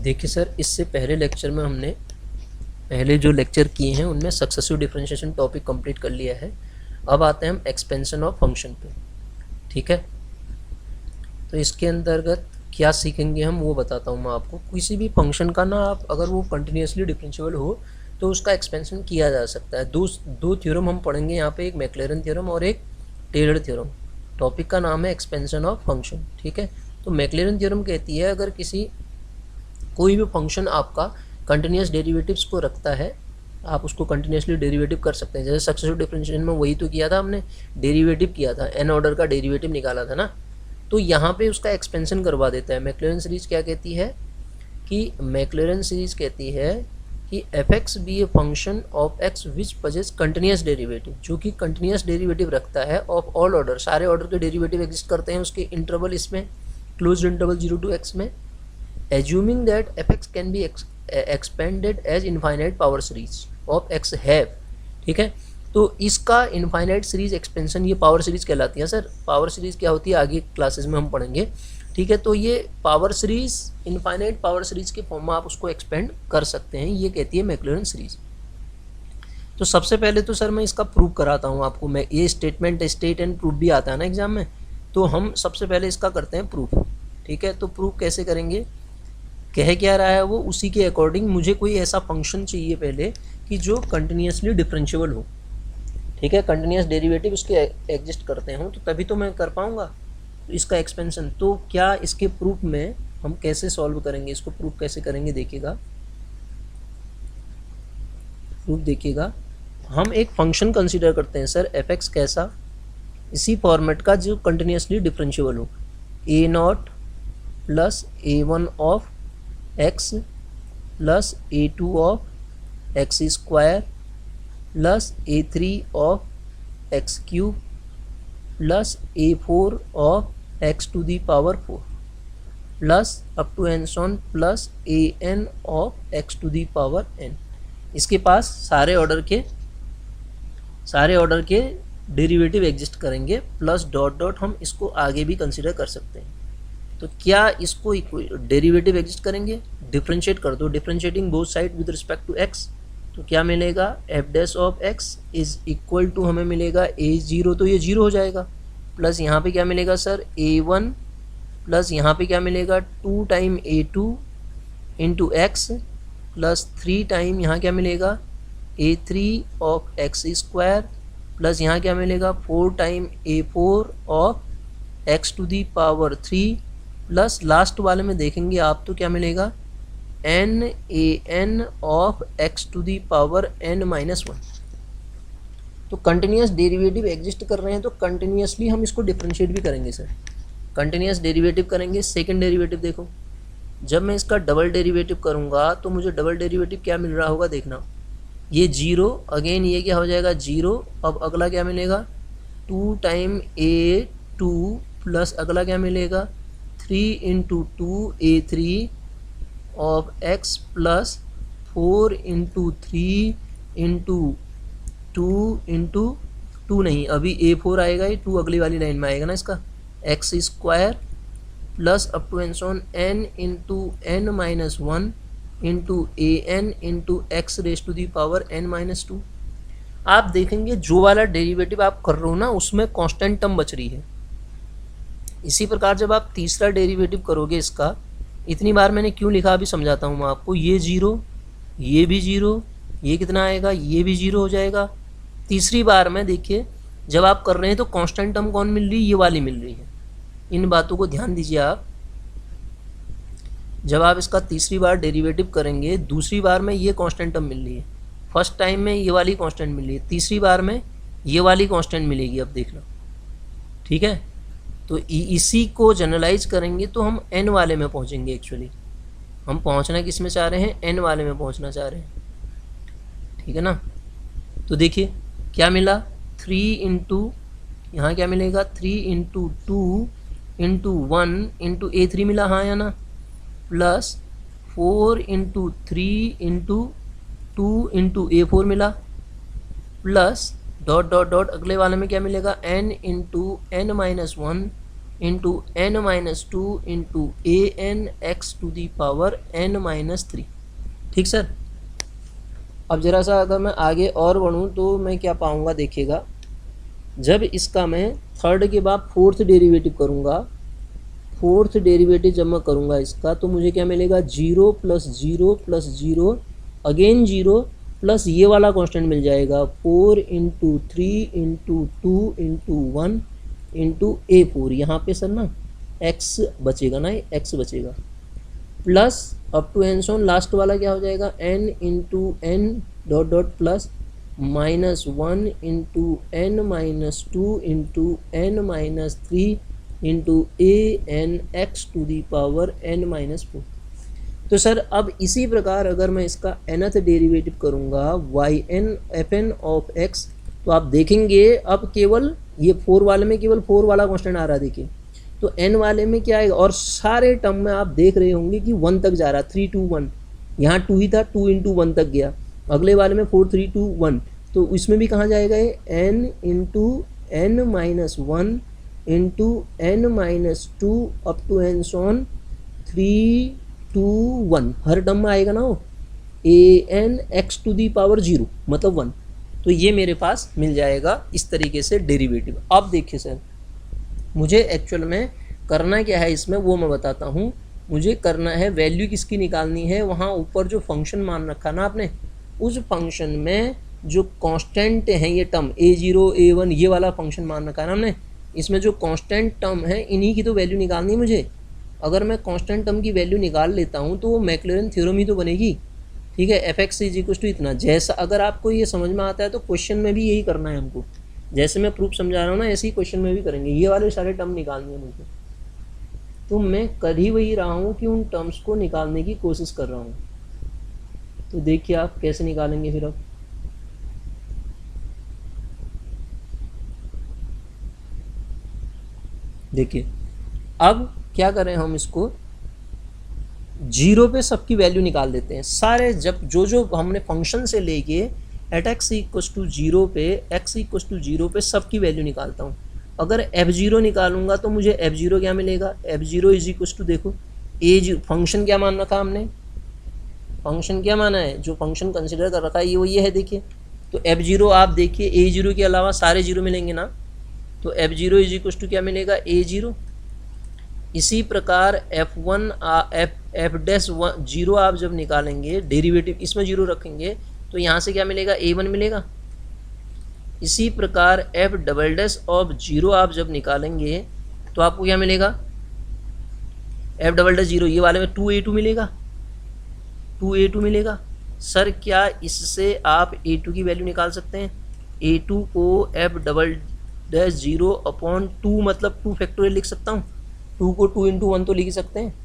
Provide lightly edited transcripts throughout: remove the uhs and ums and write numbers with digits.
देखिए सर, इससे पहले लेक्चर में हमने पहले जो लेक्चर किए हैं उनमें सक्सेसिव डिफरेंशिएशन टॉपिक कंप्लीट कर लिया है। अब आते हैं हम एक्सपेंशन ऑफ फंक्शन पे। ठीक है, तो इसके अंतर्गत क्या सीखेंगे हम वो बताता हूँ मैं आपको। किसी भी फंक्शन का ना आप अगर वो कंटिन्यूसली डिफरेंशिएबल हो तो उसका एक्सपेंशन किया जा सकता है। दो थ्योरम हम पढ़ेंगे यहाँ पे, एक मैक्लेरन थ्योरम और एक टेलर थ्योरम। टॉपिक का नाम है एक्सपेंशन ऑफ फंक्शन। ठीक है, तो मैक्लेरन थ्योरम कहती है अगर कोई भी फंक्शन आपका कंटिन्यूस डेरिवेटिव्स को रखता है, आप उसको कंटिन्यूसली डेरिवेटिव कर सकते हैं। जैसे सक्सेसिव डिफरेंशिएशन में वही तो किया था हमने, डेरिवेटिव किया था, एन ऑर्डर का डेरिवेटिव निकाला था ना। तो यहाँ पे उसका एक्सपेंशन करवा देता है। मैक्लेरन सीरीज क्या कहती है कि f x be a function of x which possesses continuous derivative, जो कि कंटिन्यूस डेरिवेटिव रखता है ऑफ ऑल ऑर्डर, सारे ऑर्डर के डेरिवेटिव एग्जिस्ट करते हैं उसके इंटरवल, इसमें क्लोज्ड इंटरवल 0 to x में, assuming that fx can be expanded as infinite power series of x have। ठीक है, तो इसका इनफाइनाइट सीरीज एक्सपेंशन ये पावर सीरीज कहलाती है। सर पावर सीरीज क्या होती है आगे क्लासेस में हम पढ़ेंगे। ठीक है, तो ये power series infinite power series के फॉर्म में आप उसको एक्सपेंड कर सकते हैं, ये कहती है मैक्लेरन सीरीज। तो सबसे पहले तो सर मैं इसका प्रूव कराता हूँ आपको। मैं ये स्टेटमेंट स्टेट एंड प्रूफ भी आता है ना एग्जाम में, तो हम सबसे पहले इसका करते हैं प्रूफ। ठीक है, तो प्रूफ कैसे करेंगे, कह क्या रहा है वो, उसी के अकॉर्डिंग मुझे कोई ऐसा फंक्शन चाहिए पहले कि जो कंटिन्यूसली डिफरेंशिएबल हो। ठीक है, कंटिन्यूस डेरिवेटिव उसके एग्जिस्ट करते हों, तो तभी तो मैं कर पाऊँगा इसका एक्सपेंशन। तो क्या इसके प्रूफ में हम कैसे सॉल्व करेंगे, इसको प्रूफ कैसे करेंगे देखिएगा। प्रूफ देखिएगा, हम एक फंक्शन कंसीडर करते हैं सर एफ एक्स कैसा, इसी फॉर्मेट का जो कंटिन्यूसली डिफरेंशिएबल हो, a naught plus a one of x plus a two of x square plus a three of x cube plus a four of x to the power 4 plus up to and so on plus a n of x to the power n. इसके पास सारे order के derivative exist करेंगे, plus dot dot हम इसको आगे भी consider कर सकते हैं। तो क्या इसको डेरिवेटिव एग्जिस्ट करेंगे, डिफरेंशिएट कर दो, differentiating both side with respect to x, तो क्या मिलेगा f dash of x is equal to हमें मिलेगा ए जीरो, तो ये जीरो हो जाएगा, प्लस यहाँ पे क्या मिलेगा सर ए वन, प्लस यहाँ पे क्या मिलेगा 2 time a two into x plus 3 time यहाँ क्या मिलेगा a three of x square plus यहाँ क्या मिलेगा 4 time a four of x to the power 3 plus last वाले में देखेंगे आप तो क्या मिलेगा n a n of x to the power n minus 1। तो कंटिन्यूस डेरिवेटिव एग्जिस्ट कर रहे हैं तो कंटिन्यूसली हम इसको डिफरेंशिएट भी करेंगे सर, कंटिन्यूस डेरिवेटिव करेंगे। सेकंड डेरिवेटिव देखो, जब मैं इसका डबल डेरिवेटिव करूँगा तो मुझे डबल डेरिवेटिव क्या मिल रहा होगा देखना, ये जीरो, अगेन ये क्या हो जाएगा जीरो, अब अगला क्या मिलेगा 2 टाइम ए टू प्लस अगला क्या मिलेगा 3 into to a three of x plus 4 into three into to नहीं, अभी ए फोर आएगा, ये 2 अगली वाली लाइन में आएगा ना इसका, x square plus up to and so on n into n minus 1 into a n into x raise to the power n minus 2। आप देखेंगे जो वाला डेरिवेटिव आप कर रहे हो ना उसमें कांस्टेंट टर्म बच रही है। इसी प्रकार जब आप तीसरा डेरिवेटिव करोगे इसका, इतनी बार मैंने क्यों लिखा अभी समझाता हूँ मैं आपको, ये जीरो, ये भी जीरो, ये कितना आएगा, ये भी जीरो हो जाएगा। तीसरी बार में देखिए जब आप कर रहे हैं तो कांस्टेंट टर्म कौन मिल रही है, ये वाली मिल रही है। इन बातों को ध्यान दीजिए आप, जब आप इसका तीसरी बार डेरिवेटिव करेंगे, दूसरी बार में ये कांस्टेंट टर्म मिल रही है, फर्स्ट टाइम में ये वाली कांस्टेंट मिल रही है, तीसरी बार में ये वाली कांस्टेंट मिलेगी। अब देखना, ठीक है, तो इसी को जनरलाइज करेंगे तो हम एन वाले में पहुंचेंगे। एक्चुअली हम पहुंचना किस में चाह रहे हैं, एन वाले में पहुंचना चाह रहे हैं। ठीक है ना, तो देखिए क्या मिला 3 इंटू, यहाँ क्या मिलेगा 3 into two into 1 into a three मिला, हाँ या ना, plus 4 into three into two into a four मिला, प्लस डॉट डॉट डॉट अगले वाले में क्या मिलेगा n into n minus 1 into n minus two into a n x to the power n minus three. ठीक सर। अब ज़रा सा अगर मैं आगे और बढ़ूँ तो मैं क्या पाऊँगा, देखिएगा, जब इसका मैं थर्ड के बाद फोर्थ डेरिवेटिव करूँगा, फोर्थ डेरिवेटिव जब मैं करूँगा इसका, तो मुझे क्या मिलेगा, zero plus zero plus zero again zero plus ये वाला कांस्टेंट मिल जाएगा, 4 इंटू 3 इंटू 2 इंटू 1 इंटू ए 4। यहाँ पे सर ना एक्स बचेगा ना, एक्स बचेगा, plus up to and so on last वाला क्या हो जाएगा, n into n dot dot plus minus 1 into n minus 2 into n minus 3 into a n x to the power n minus 4। तो sir अब इसी प्रकार अगर मैं इसका nth डेरिवेटिव करूँगा y n f n of x, तो आप देखेंगे अब केवल ये 4 वाले में केवल 4 वाला कांस्टेंट आ रहा है, देखिए, तो n वाले में क्या आएगा, और सारे टर्म में आप देख रहे होंगे कि 1 तक जा रहा है, 3 2 1, यहाँ 2 ही था, 2 इंटू 1 तक गया, अगले वाले में 4 3 2 1, तो इसमें भी कहाँ जाएगा ये, n into n minus 1 into n minus 2 up to and so on 3 2 1, हर टर्म में आएगा ना वो, a n x to the power 0 मतलब 1। तो ये मेरे पास मिल जाएगा इस तरीके से डेरिवेटिव। अब देखिए सर, मुझे एक्चुअल में करना क्या है इसमें वो मैं बताता हूँ। मुझे करना है वैल्यू किसकी निकालनी है, वहाँ ऊपर जो फंक्शन मान रखा ना आपने, उस फंक्शन में जो कांस्टेंट हैं ये टर्म a0 a1 ये वाला फंक्शन मान रखा है ना हमने, इसमें जो कांस्टेंट टर्म है इन्हीं की तो वैल्यू निकालनी है मुझे। अगर मैं कांस्टेंट टर्म की वैल्यू निकाल लेता हूँ तो वो मैक्लॉरिन थ्योरम ही तो बनेगी। ठीक है, f x is equal to इतना। जैसा अगर आपको ये समझ में आता है तो क्वेश्चन में भी यही करना है हमको, जैसे मैं प्रूफ समझा रहा हूँ ना ऐसे ही क्वेश्चन में भी करेंगे, ये वाले सारे टर्म निकालने हैं मुझे। तो मैं कर ही वही रहा हूँ कि उन टर्म्स को निकालने की कोशिश कर रहा हूँ। तो देखिए आप कैसे निकालेंगे फिर। अब देखिए, अब क्या करें हम, इसको जीरो पे सबकी वैल्यू निकाल देते हैं सारे, जब जो जो हमने फंक्शन से लेके at x equal to zero पे एक्स इक्वल टू जीरो पे सबकी वैल्यू निकालता हूँ। अगर f0 निकालूंगा तो मुझे f0 क्या मिलेगा, f0 इज इक्वल टू, देखो a0 फंक्शन क्या मान रखा हमने, फंक्शन क्या माना है, जो फंक्शन कंसिडर कर रखा है ये वो ये है, देखिए। तो f0 आप देखिए a0 के अलावा सारे जीरो मिलेंगे ना, तो f0 इज इक्वल टू क्या मिलेगा, a0। इसी प्रकार f1 f डैश 0 आप जब निकालेंगे डेरिवेटिव, इसमें जीरो रखेंगे तो यहाँ से क्या मिलेगा, a1 मिलेगा। इसी प्रकार f डबल डैश ऑफ 0 आप जब निकालेंगे तो आपको क्या मिलेगा, f डबल डैश 0 ये वाले में 2a2 मिलेगा, 2a2 मिलेगा। सर क्या इससे आप a2 की वैल्यू निकाल सकते हैं, a2 को f डबल डैश 0 अपॉन 2 मतलब 2 फैक्टोरियल लिख सकता हूँ, 2 को 2 इंटू 1 तो लिख सकते हैं।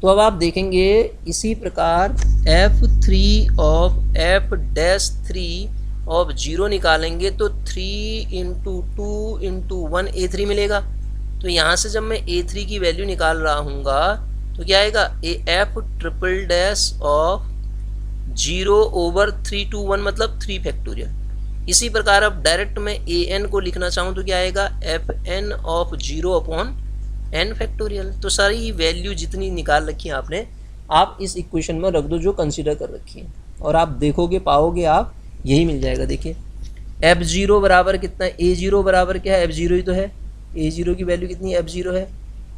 तो अब आप देखेंगे इसी प्रकार f3 of f dash 3 of 0 निकालेंगे तो 3 इंटू 2 इंटू 1 a3 मिलेगा। तो यहाँ से जब मैं a3 की वैल्यू निकाल रहा हूँगा तो क्या आएगा, f triple dash of 0 over 3 to 1 मतलब 3 फैक्टोरियल। इसी प्रकार अब डायरेक्ट मैं an को लिखना चाहूँ तो क्या आएगा, fn of 0 upon n factorial. तो सारी वैल्यू जितनी निकाल रखी है आपने, आप इस इक्वेशन में रख दो जो कंसीडर कर रखी है, और आप देखोगे पाओगे आप यही मिल जाएगा। देखिए f0 बराबर कितना है, a0 बराबर क्या है, f0 ही तो है, a0 की वैल्यू कितनी है, f0 है।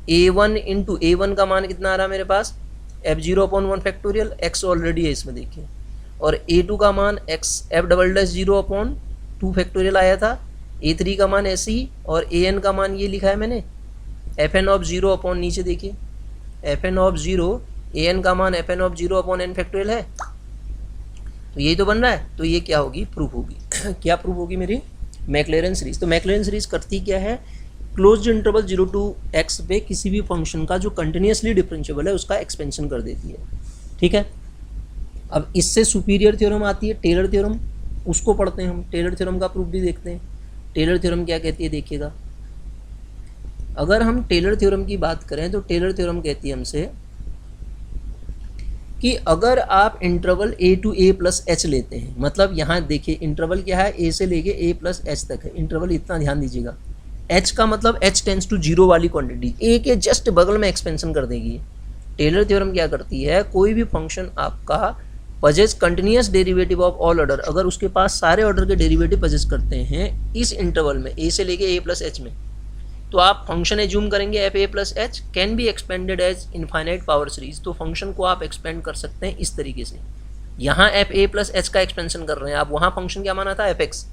a1 इंटू a1 का मान कितना आ रहा है मेरे पास, f0 upon 1 factorial, x already है इसमें देखिए, और a2 का मान x f double dash 0 upon 2 factorial आया था, a3 का मान ऐसे ही, और an का मान ये लिखा है मैंने fn ऑफ 0 अपॉन, नीचे देखिए fn ऑफ 0, an का मान fn of 0 upon n factorial है, तो यही तो बन रहा है। तो ये क्या होगी, प्रूफ होगी क्या प्रूफ होगी मेरी, मैक्लॉरिन सीरीज। तो मैक्लॉरिन सीरीज करती क्या है, क्लोज्ड इंटरवल 0 टू x पे किसी भी फंक्शन का जो कंटिन्यूसली डिफरेंशिएबल है उसका एक्सपेंशन कर देती है। ठीक है, अब इससे सुपीरियर थ्योरम आती है टेलर थ्योरम, उसको पढ़ते हैं हम, टेलर थ्योरम का प्रूफ भी देखते हैं। टेलर थ्योरम क्या कहती है, देखिएगा, अगर हम टेलर थ्योरम की बात करें तो टेलर थ्योरम कहती है हमसे कि अगर आप interval a to a plus h लेते हैं, मतलब यहाँ देखिए इंटरवल क्या है, a से लेके a प्लस एच तक है इंटरवल, इतना ध्यान दीजिएगा, एच का मतलब एच टेंस टू जीरो वाली क्वांटिटी, ए के जस्ट बगल में एक्सपेंशन कर देगी। टेलर थ्योरम क्या करती है, कोई भी फंक्शन आपका possess continuous derivative of all order, अगर उसके पास सारे ऑर्डर के डेरिवेटिव पजेस करते हैं इस इंटरवल में ए से लेके ए प्लस एच में, तो आप फंक्शन एज्यूम करेंगे f a plus h can be expanded as infinite power series. तो फंक्शन को आप एक्सपेंड कर सकते हैं इस तरीके से। यहाँ एफ ए प्लस एच का एक्सपेंशन कर रहे हैं आप, वहाँ फंक्शन क्या माना था एफ एक्स,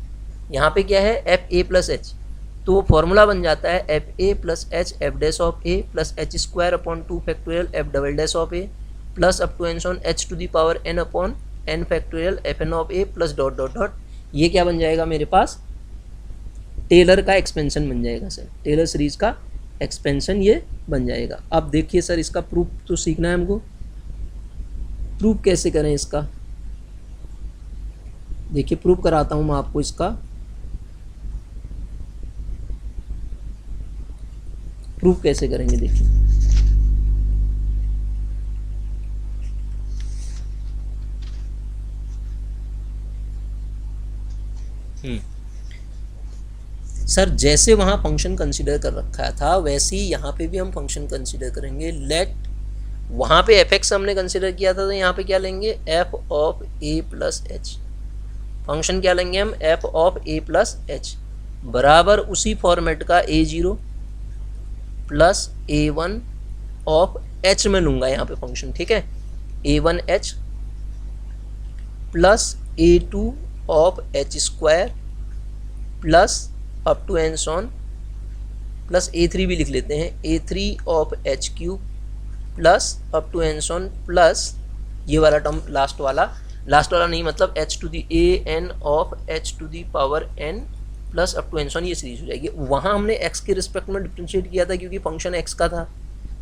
यहाँ पे क्या है एफ ए प्लस एच। तो फॉर्मूला बन जाता है f a plus h f dash of a plus h square upon 2 factorial f double dash of a plus up to and so on h to the power n upon N factorial f n of a plus dot dot dot. ये क्या बन जाएगा मेरे पास, Taylor का expansion बन जाएगा sir, Taylor series का expansion ये बन जाएगा। अब देखिए सर इसका प्रूफ तो सीखना है हमको, प्रूफ कैसे करें इसका, देखिए प्रूफ कराता हूँ मैं आपको इसका। प्रूफ कैसे करेंगे देखिए, सर जैसे वहाँ फंक्शन कंसीडर कर रखा था वैसे ही यहाँ पे भी हम फंक्शन कंसीडर करेंगे। लेट वहाँ पे एफ एक्स हमने कंसीडर किया था तो यहाँ पे क्या लेंगे f of a plus h, function क्या लेंगे हम f of a plus h बराबर उसी फॉर्मेट का a zero plus a one of h में लूँगा यहाँ पे फंक्शन, ठीक है, a one h plus a two of h square plus up to and so on plus a three भी लिख लेते हैं a three of h cube plus up to and so on plus ये वाला टर्म लास्ट वाला नहीं मतलब h to the a n of h to the power n plus up to and so on, ये सीरीज हो जाएगी। वहाँ हमने एक्स के रिस्पेक्ट में डिफ्रेंशिएट किया था क्योंकि फंक्शन एक्स का था,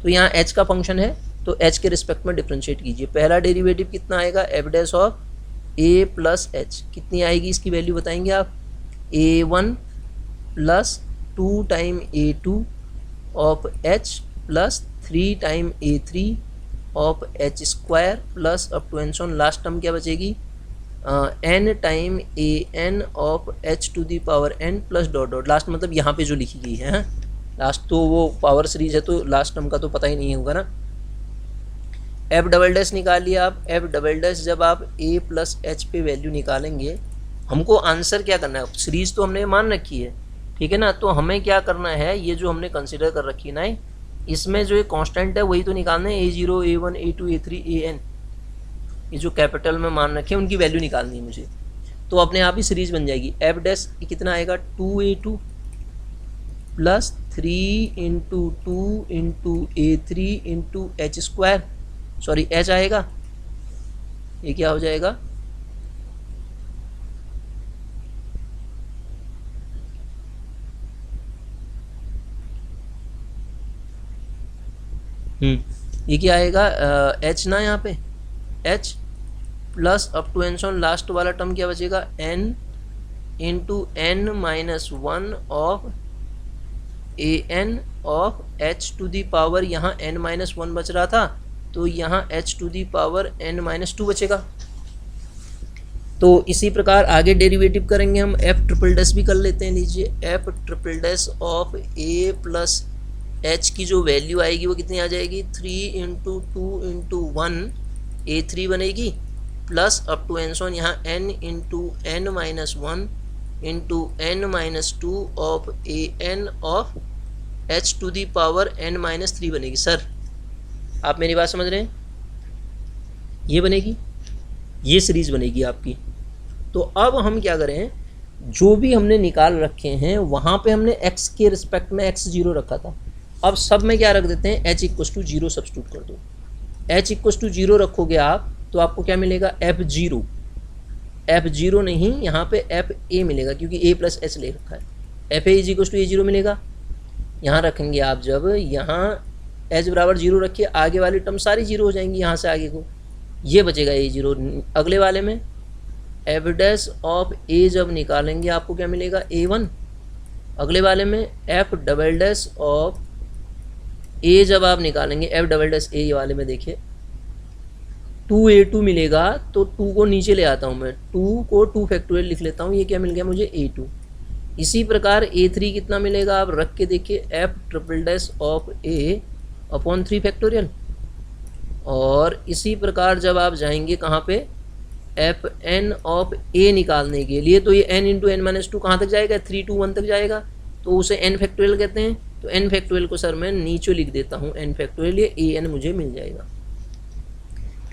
तो यहाँ एच का फंक्शन है तो एच के रिस्पेक्ट में डिफ्रेंशिएट कीजिए। पहला डेरिवेटिव कितना आएगा f dash of a plus h, कितनी आएगी इसकी वैल्यू बताएंगे आप, a one plus 2 time a two of h plus 3 time a three of h square plus up to and so on, last term क्या बचेगी n time a n of h to the power n plus dot dot, last मतलब यहाँ पे जो लिखी गई है last, तो वो पावर सीरीज है तो लास्ट टर्म का तो पता ही नहीं होगा ना। एफ डबल डैश निकाल लिया आप, एफ डबल डैश जब आप ए प्लस एच पे वैल्यू निकालेंगे, हमको आंसर क्या करना है, सीरीज तो हमने मान रखी है, ठीक है ना, तो हमें क्या करना है ये जो हमने कंसिडर कर रखी है ना इसमें जो एक कांस्टेंट है वही तो निकालना है, a zero a one a two a three a n, ये जो कैपिटल में मान रखे हैं उनकी वैल्यू निकालनी है मुझे, तो अपने आप ही सीरीज बन जाएगी। एफ डैश कितना आएगा 2a2 plus 3 into 2 into a3 into H square, sorry H आएगा, ये क्या हो जाएगा ये क्या आएगा एच ना, यहाँ पे h plus up to and so on, last वाला टर्म क्या बचेगा n into n minus one of a n of h to the power, यहाँ एन माइनस वन बच रहा था तो यहाँ h to the power n minus two बचेगा। तो इसी प्रकार आगे डेरिवेटिव करेंगे हम, एफ ट्रिपल डैश भी कर लेते हैं, लीजिए f triple dash of a plus h की जो वैल्यू आएगी वो कितनी आ जाएगी 3 into two into one a three बनेगी plus up to and so on, यहाँ n into n minus one into n minus two of a n of h to the power n minus three बनेगी। Sir आप मेरी बात समझ रहे हैं, ये बनेगी, ये सीरीज बनेगी आपकी। तो अब हम क्या करें, जो भी हमने निकाल रखे हैं वहाँ पे हमने x के रिस्पेक्ट में x जीरो रखा था, अब सब में क्या रख देते हैं h equals to zero substitute कर दो। h इक्वस टू जीरो रखोगे आप तो आपको क्या मिलेगा f जीरो, f जीरो नहीं यहाँ पे f a मिलेगा क्योंकि a प्लस एच ले रखा है, f a is equals to a zero मिलेगा। यहाँ रखेंगे आप, जब यहाँ h बराबर जीरो रखिए आगे वाली टर्म सारी जीरो हो जाएंगी, यहाँ से आगे को ये बचेगा a जीरो। अगले वाले में एफ डैश ऑफ a जब निकालेंगे आपको क्या मिलेगा a1, अगले वाले में F double dash of a जब आप निकालेंगे एफ डबल डैश a वाले में देखिए 2a2 मिलेगा, तो 2 को नीचे ले आता हूँ मैं, 2 को 2 फैक्टोरियल लिख लेता हूँ, ये क्या मिल गया मुझे a2 इसी प्रकार A3 कितना मिलेगा, आप रख के देखिए, F triple dash of a upon 3 factorial. और इसी प्रकार जब आप जाएंगे कहाँ पे, एफ एन ऑफ ए निकालने के लिए, तो ये n into n minus two कहाँ तक जाएगा, 3 to 1 तक जाएगा, तो उसे एन फैक्टोरियल कहते हैं। तो एन फैक्टोरियल को सर मैं नीचे लिख देता हूँ, एन फैक्टोरियल, ये ए एन मुझे मिल जाएगा।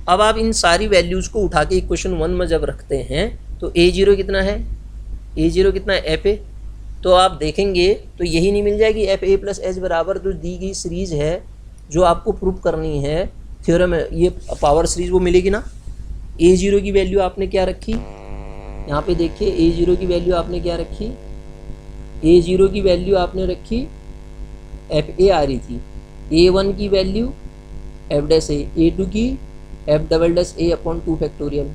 अब आप इन सारी वैल्यूज़ को उठा के इक्वेशन 1 में जब रखते हैं तो A0 कितना है, A0 कितना है, एफ ए। तो आप देखेंगे तो यही नहीं मिल जाएगी, एफ ए प्लस एच बराबर जो दी गई सीरीज है जो आपको प्रूव करनी है थ्योरम है, ये पावर सीरीज वो मिलेगी ना। A0 की वैल्यू आपने क्या रखी, यहाँ पे देखिए, A0 की वैल्यू आपने क्या रखी, A0 की वैल्यू आपने रखी एफ ए आ रही थी, A1 की value F dash a, A2 की f double dash a upon 2 factorial,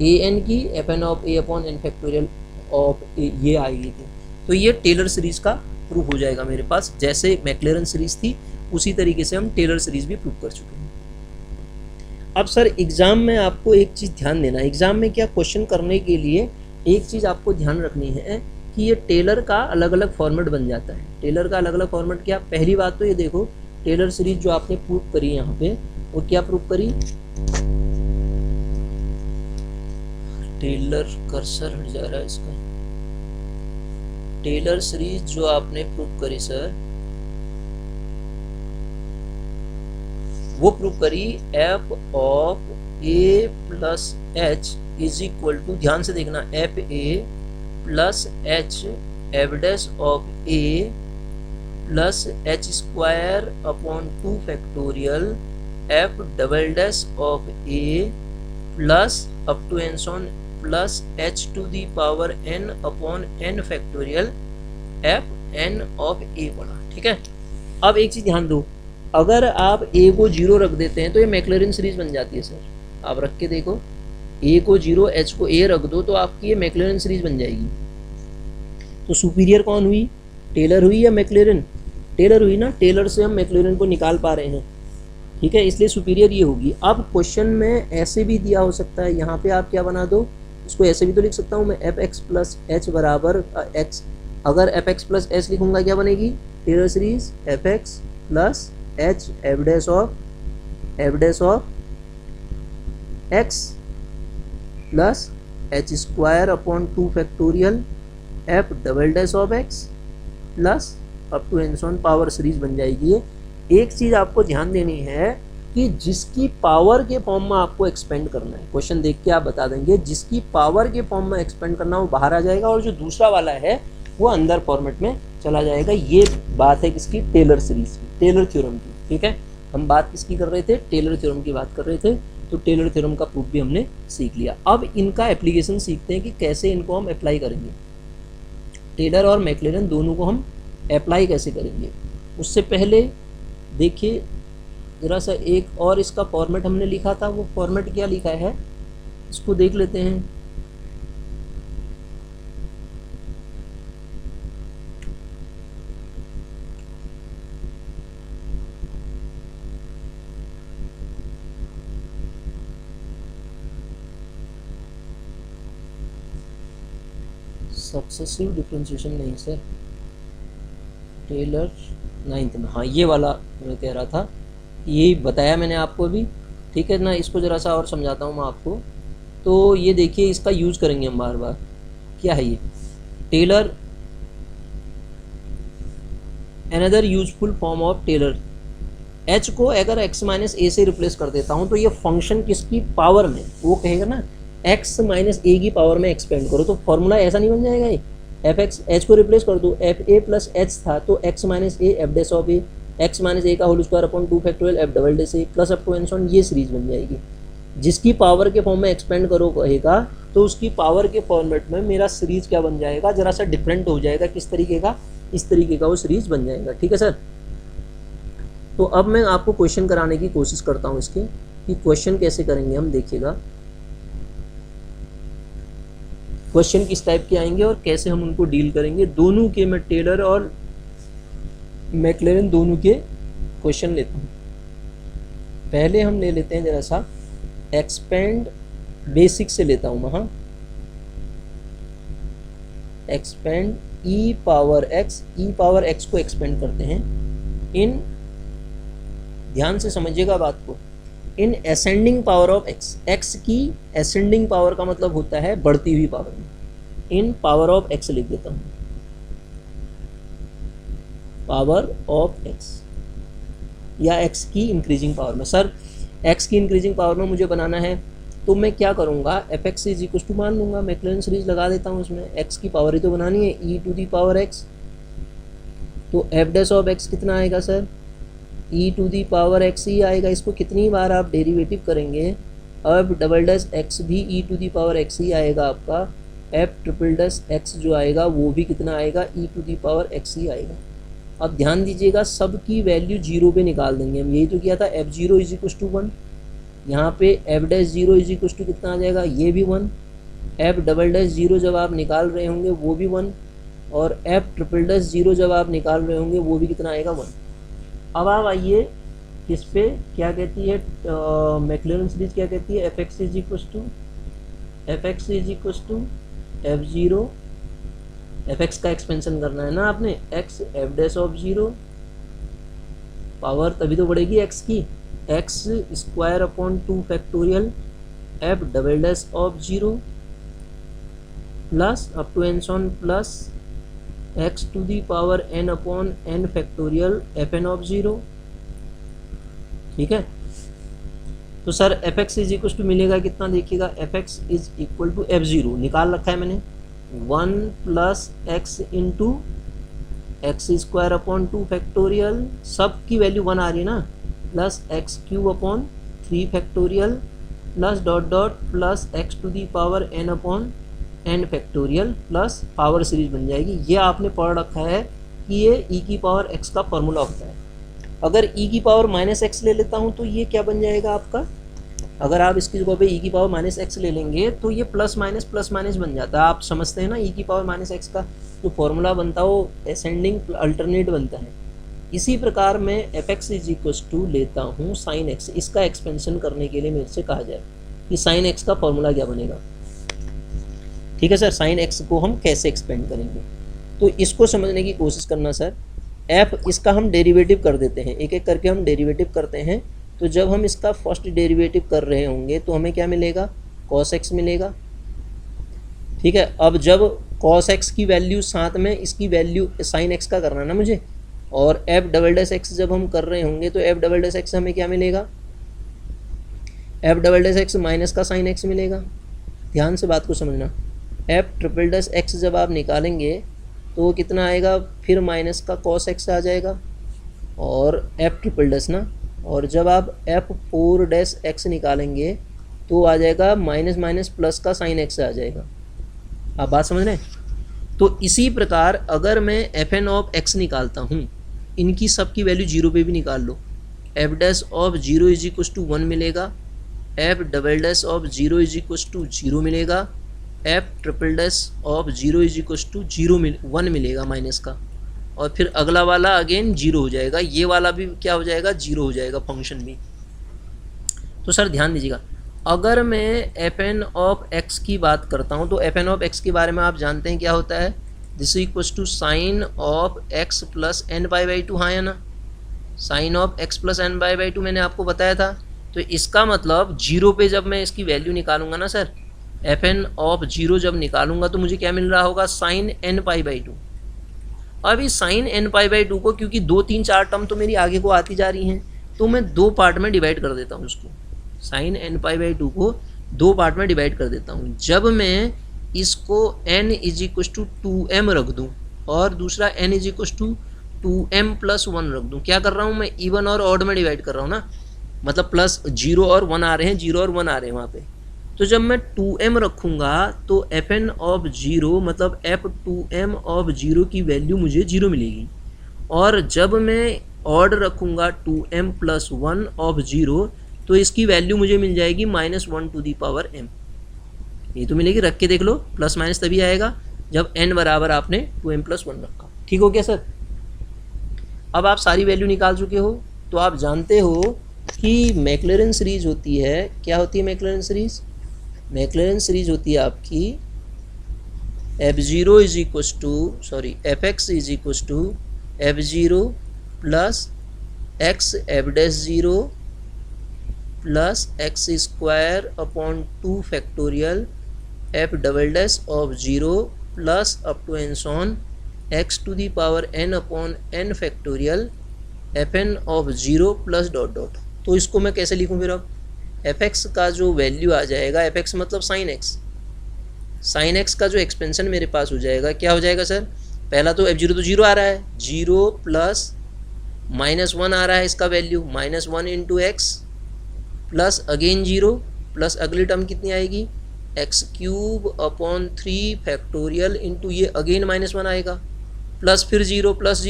n की f n of a upon N factorial of a, ये आएगी थी। तो ये टेलर सीरीज का प्रूफ हो जाएगा मेरे पास, जैसे मैक्लेरन सीरीज थी उसी तरीके से हम टेलर सीरीज भी प्रूफ कर चुके हैं। अब सर एग्ज़ाम में आपको एक चीज़ ध्यान देना है, एग्ज़ाम में क्या क्वेश्चन करने के लिए एक चीज़ आपको ध्यान रखनी है कि ये टेलर का अलग अलग फॉर्मेट बन जाता है। टेलर का अलग अलग फॉर्मेट क्या, पहली बात तो ये देखो, टेलर सीरीज जो आपने प्रूफ करी यहाँ पे, वो क्या प्रूफ करी, टेलर कर्सर हट जा रहा है इसका, टेलर सीरीज जो आपने प्रूफ करी सर, वो प्रूफ करी f of a plus h is equal to, ध्यान से देखना, f a plus h f dash of a plus h square upon 2 factorial f double dash of a plus up to and so on plus h to the power n upon N factorial f n of a पड़ा। ठीक है, अब एक चीज़ ध्यान दो, अगर आप a को 0 रख देते हैं तो ये मैक्लेरन सीरीज बन जाती है सर। आप रख के देखो, a को 0 h को a रख दो तो आपकी ये मैक्लेरन सीरीज बन जाएगी। तो सुपीरियर कौन हुई, टेलर हुई या मैक्लेरन, टेलर हुई ना, टेलर से हम मैक्लेरन को निकाल पा रहे हैं। ठीक है, इसलिए सुपीरियर ये होगी। अब क्वेश्चन में ऐसे भी दिया हो सकता है, यहाँ पे आप क्या बना दो, इसको ऐसे भी तो लिख सकता हूँ मैं, एफ एक्स प्लस एच बराबर एक्स, अगर एफ एक्स प्लस एच लिखूंगा क्या बनेगी, Taylor series f x plus h f dash of x plus h square upon 2 factorial f double dash of x plus up to and so on power series बन जाएगी। ये एक चीज़ आपको ध्यान देनी है कि जिसकी पावर के फॉर्म में आपको एक्सपेंड करना है, क्वेश्चन देख के आप बता देंगे, जिसकी पावर के फॉर्म में एक्सपेंड करना वो बाहर आ जाएगा और जो दूसरा वाला है वो अंदर फॉर्मेट में चला जाएगा। ये बात है किसकी, टेलर सीरीज की, टेलर थ्योरम की। ठीक है, हम बात किसकी कर रहे थे, टेलर थ्योरम की बात कर रहे थे। तो टेलर थ्योरम का प्रूफ भी हमने सीख लिया। अब इनका एप्लीकेशन सीखते हैं कि कैसे इनको हम अप्लाई करेंगे, टेलर और मैक्लेरन दोनों को हम अप्लाई कैसे करेंगे। उससे पहले देखिए ज़रा सा, एक और इसका फॉर्मेट हमने लिखा था, वो फॉर्मेट क्या लिखा है इसको देख लेते हैं। सक्सेसिव डिफरेंशिएशन नहीं सर, टेलर 9th में, हाँ ये वाला मैं कह रहा था, यही बताया मैंने आपको अभी। ठीक है ना, इसको ज़रा सा और समझाता हूँ मैं आपको। तो ये देखिए, इसका यूज़ करेंगे हम बार बार। क्या है ये, Taylor, another useful form of Taylor. H को अगर एक्स माइनस ए से रिप्लेस कर देता हूँ तो ये फंक्शन किसकी पावर में, वो कहेगा ना एक्स माइनस ए की पावर में एक्सपेंड करो, तो फॉर्मूला ऐसा नहीं बन जाएगा ये, एफ एक्स, एच को रिप्लेस कर दो, एफ ए प्लस एच था तो x minus a f dash of a, x minus a का whole square upon 2 factorial f double dash a plus up to and so on, ये series बन जाएगी। जिसकी पावर के फॉर्म में एक्सपेंड करो कहेगा तो उसकी पावर के फॉर्मेट में मेरा सीरीज क्या बन जाएगा, जरा सा डिफरेंट हो जाएगा। किस तरीके का, इस तरीके का वो सीरीज बन जाएगा। ठीक है सर, तो अब मैं आपको क्वेश्चन कराने की कोशिश करता हूँ इसके, कि क्वेश्चन कैसे करेंगे हम। देखिएगा क्वेश्चन किस टाइप के आएंगे और कैसे हम उनको डील करेंगे। दोनों के मैं टेलर और मैक्लेरन दोनों के क्वेश्चन लेता हूँ। पहले हम ले लेते हैं जरा सा एक्सपेंड बेसिक से लेता हूँ मैं, हाँ एक्सपेंड ई पावर एक्स को एक्सपेंड करते हैं इन, ध्यान से समझिएगा बात को, इन ascending power of x. X की असेंडिंग पावर का मतलब होता है बढ़ती हुई पावर में, इन पावर ऑफ एक्स लिख देता हूँ, पावर ऑफ एक्स, या एक्स की इंक्रीजिंग पावर में। सर एक्स की इंक्रीजिंग पावर में मुझे बनाना है तो मैं क्या करूँगा, f x is equal to मान लूँगा, मैक्लॉरिन सीरीज लगा देता हूँ उसमें, एक्स की पावर ही तो बनानी है, e to the power x, तो एफ डैश ऑफ एक्स कितना आएगा sir, e to the power x ही आएगा। इसको कितनी बार आप डेरिवेटिव करेंगे, अब डबल डैश एक्स भी ई टू दी पावर एक्स ही आएगा आपका, एफ ट्रिपल डैश एक्स जो आएगा वो भी कितना आएगा, ई टू दी पावर एक्स ही आएगा। अब ध्यान दीजिएगा सब की वैल्यू जीरो पे निकाल देंगे हम, यही तो किया था, f zero is equal to 1, यहाँ पे f dash zero is equal to कितना आ जाएगा, ये भी 1, एफ डबल डैश जीरो जब आप निकाल रहे होंगे वो भी 1, और एफ ट्रिपल डैश जीरो जब आप निकाल रहे होंगे वो भी कितना आएगा, 1। अब आप आइए किस पे, क्या कहती है मैक्लॉरिन सीरीज क्या कहती है, f x is equal to f zero, f x का एक्सपेंशन करना है ना आपने, x f dash of zero, power तभी तो बढ़ेगी एक्स की, x square upon 2 factorial f double dash of zero plus up to and so on plus x to the power n upon N factorial f n of zero. ठीक है, तो sir f x is equal to मिलेगा कितना, देखिएगा f x is equal to f zero निकाल रखा है मैंने, 1 plus x into x square upon 2 factorial, सब की वैल्यू 1 आ रही है ना, plus x cube upon 3 factorial plus dot dot plus x to the power n upon N factorial plus power series बन जाएगी। ये आपने पढ़ रखा है कि ये ई की पावर एक्स का फॉर्मूला होता है। अगर ई की पावर माइनस एक्स ले लेता हूँ तो ये क्या बन जाएगा आपका, अगर आप इसकी जगह पे ई की पावर माइनस एक्स ले लेंगे तो ये प्लस माइनस बन जाता है। आप समझते हैं ना, ई की पावर माइनस एक्स का जो फॉर्मूला बनता है वो असेंडिंग अल्टरनेट बनता है। इसी प्रकार मैं f x is equal to लेता हूँ साइन एक्स, इसका एक्सपेंशन करने के लिए मेरे से कहा जाए कि साइन एक्स का फॉर्मूला क्या बनेगा। ठीक है सर, साइन एक्स को हम कैसे एक्सपेंड करेंगे, तो इसको समझने की कोशिश करना सर। एफ इसका हम डेरिवेटिव कर देते हैं, एक एक करके हम डेरिवेटिव करते हैं। तो जब हम इसका फर्स्ट डेरिवेटिव कर रहे होंगे तो हमें क्या मिलेगा, कॉस एक्स मिलेगा। ठीक है, अब जब कॉस एक्स की वैल्यू साथ में इसकी वैल्यू साइन एक्स का करना है ना मुझे, और एफ डबल डैश एक्स जब हम कर रहे होंगे तो एफ डबल डैश एक्स हमें क्या मिलेगा, f double dash x minus का साइन एक्स मिलेगा। ध्यान से बात को समझना, एफ ट्रिपल डैश एक्स जब आप निकालेंगे तो कितना आएगा, फिर माइनस का कॉस एक्स आ जाएगा, और एफ ट्रिपल डैश ना, और जब आप एफ फोर डैश एक्स निकालेंगे तो आ जाएगा माइनस माइनस प्लस का साइन एक्स आ जाएगा। आप बात समझ रहे हैं। तो इसी प्रकार अगर मैं एफ एन ऑफ एक्स निकालता हूँ, इनकी सब की वैल्यू जीरो पे भी निकाल लो, f dash of zero is equal to 1 मिलेगा, f double dash of zero is equal to 0 मिलेगा, f triple dash of zero is equal to 1 मिलेगा माइनस का, और फिर अगला वाला अगेन 0 हो जाएगा, ये वाला भी क्या हो जाएगा, 0 हो जाएगा फंक्शन भी। तो सर ध्यान दीजिएगा, अगर मैं एफ एन ऑफ एक्स की बात करता हूँ तो एफ एन ऑफ एक्स के बारे में आप जानते हैं क्या होता है, this equals to sine of x plus n pi by 2, हाँ या ना, sine of x plus n pi by 2 मैंने आपको बताया था। तो इसका मतलब 0 पे जब मैं इसकी वैल्यू निकालूंगा ना सर, एफ एन ऑफ 0 जब निकालूंगा तो मुझे क्या मिल रहा होगा, साइन एन पाई बाई 2। अब इस साइन एन पाई बाई 2 को, क्योंकि 2 3 4 टर्म तो मेरी आगे को आती जा रही हैं, तो मैं 2 पार्ट में डिवाइड कर देता हूँ उसको, साइन एन पाई बाई 2 को 2 पार्ट में डिवाइड कर देता हूँ। जब मैं इसको n is equal to 2m रख दूँ और दूसरा n is equal to 2m plus 1 रख दूँ, क्या कर रहा हूँ मैं, इवन और ऑड में डिवाइड कर रहा हूँ ना, मतलब प्लस 0 और 1 आ रहे हैं, 0 और 1 आ रहे हैं वहाँ पे। तो जब मैं 2m रखूँगा तो एफ एन ऑफ 0 मतलब एफ 2m ऑफ 0 की वैल्यू मुझे 0 मिलेगी, और जब मैं ऑड रखूँगा 2m प्लस 1 ऑफ 0 तो इसकी वैल्यू मुझे मिल जाएगी -1 टू दी पावर m। ये तो मिलेगी, रख के देख लो, प्लस माइनस तभी आएगा जब n बराबर आपने 2m प्लस 1 रखा। ठीक हो गया सर। अब आप सारी वैल्यू निकाल चुके हो, तो आप जानते हो कि मैक्लॉरिन सीरीज होती है, क्या होती है मैक्लॉरिन सीरीज, मैक्लॉरिन सीरीज होती है आपकी f0 is equals to fx is equals to f0 plus x f dash zero plus x square upon 2 factorial f double dash of zero plus up to and so on x to the power n upon n factorial fn of zero plus dot dot. तो इसको मैं कैसे लिखूँ फिर? अब fx का जो value आ जाएगा, fx मतलब साइन x का जो एक्सपेंशन मेरे पास हो जाएगा, क्या हो जाएगा सर? पहला तो f0 तो जीरो आ रहा है, जीरो प्लस -1 आ रहा है इसका value, -1 into x plus again zero plus अगली टर्म कितनी आएगी, x cube upon 3 factorial into ये अगेन -1 आएगा, प्लस फिर जीरो प्लस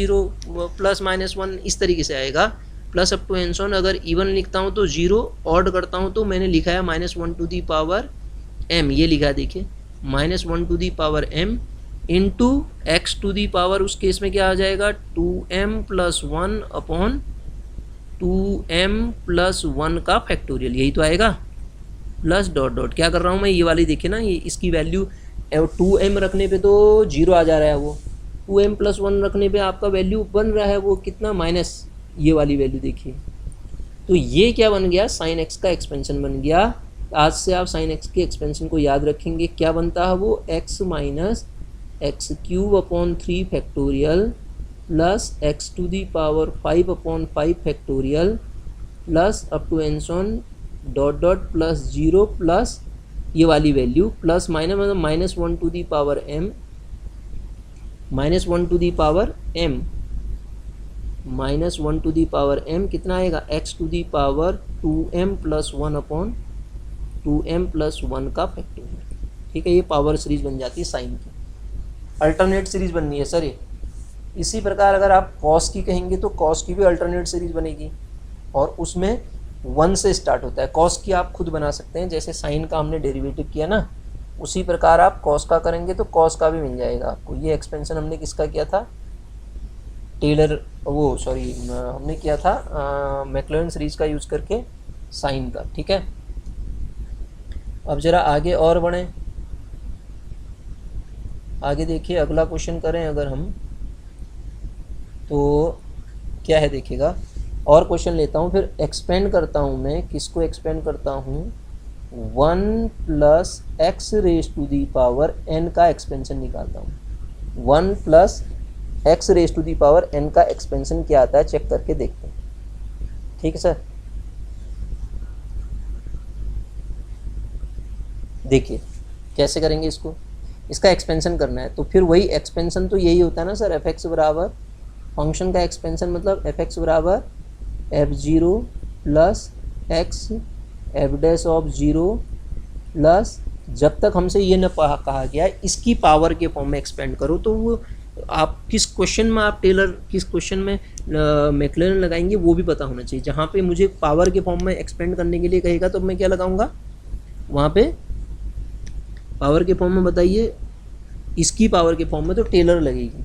-1 इस तरीके से आएगा, plus up to and so on. अगर इवन लिखता हूँ तो जीरो, ऑड करता हूँ तो मैंने लिखा है -1 टू दी पावर m, ये लिखा है देखिए, -1 to the power m into x to the power, उस केस में क्या आ जाएगा 2m plus 1 upon 2m plus 1 का फैक्टोरियल, यही तो आएगा, प्लस डॉट डॉट। क्या कर रहा हूँ मैं, ये वाली देखिए ना, ये इसकी वैल्यू 2m रखने पे तो जीरो आ जा रहा है, वो 2m प्लस 1 रखने पे आपका वैल्यू बन रहा है वो कितना, माइनस, ये वाली वैल्यू देखिए। तो ये क्या बन गया, साइन x का एक्सपेंशन बन गया। आज से आप साइन x के एक्सपेंशन को याद रखेंगे, क्या बनता है वो, x minus x cube upon 3 factorial plus x to the power 5 upon 5 factorial plus up to and so on dot dot plus zero plus ये वाली वैल्यू प्लस माइनस मतलब -1 to the power m, -1 to the power m, -1 to the power m कितना आएगा, x to the power 2m plus 1 upon 2m plus 1 का factorial. ठीक है, ये power series बन जाती है साइन की। अल्टरनेट सीरीज बननी है सर ये। इसी प्रकार अगर आप कॉस की कहेंगे तो कॉस की भी अल्टरनेट सीरीज बनेगी, और उसमें 1 से स्टार्ट होता है। कॉस की आप खुद बना सकते हैं, जैसे साइन का हमने डेरिवेटिव किया ना, उसी प्रकार आप कॉस का करेंगे तो कॉस का भी मिल जाएगा आपको। ये एक्सपेंशन हमने किसका किया था, टेलर, वो सॉरी हमने किया था मैक्लॉरिन सीरीज का यूज़ करके साइन का। ठीक है, अब ज़रा आगे और बढ़ें, आगे देखिए अगला क्वेश्चन करें अगर हम, तो क्या है देखिएगा, और क्वेश्चन लेता हूँ, फिर एक्सपेंड करता हूँ मैं, किसको एक्सपेंड करता हूँ, 1 plus x raise to the power n का एक्सपेंशन निकालता हूँ। 1 plus x raise to the power n का एक्सपेंशन क्या आता है चेक करके देखते हैं। ठीक है सर, देखिए कैसे करेंगे इसको, इसका एक्सपेंशन करना है। तो फिर वही एक्सपेंशन तो यही होता है ना सर, f(x) बराबर फंक्शन का एक्सपेंशन मतलब f(x) बराबर f0 plus x f dash of zero plus, जब तक हमसे ये न कहा गया इसकी पावर के फॉर्म में एक्सपेंड करो, तो वो आप किस क्वेश्चन में, आप टेलर किस क्वेश्चन में मैक्लॉरिन लगाएंगे वो भी पता होना चाहिए। जहाँ पे मुझे पावर के फॉर्म में एक्सपेंड करने के लिए कहेगा तो मैं क्या लगाऊंगा, वहाँ पे पावर के फॉर्म में बताइए, इसकी पावर के फॉर्म में तो टेलर लगेगी।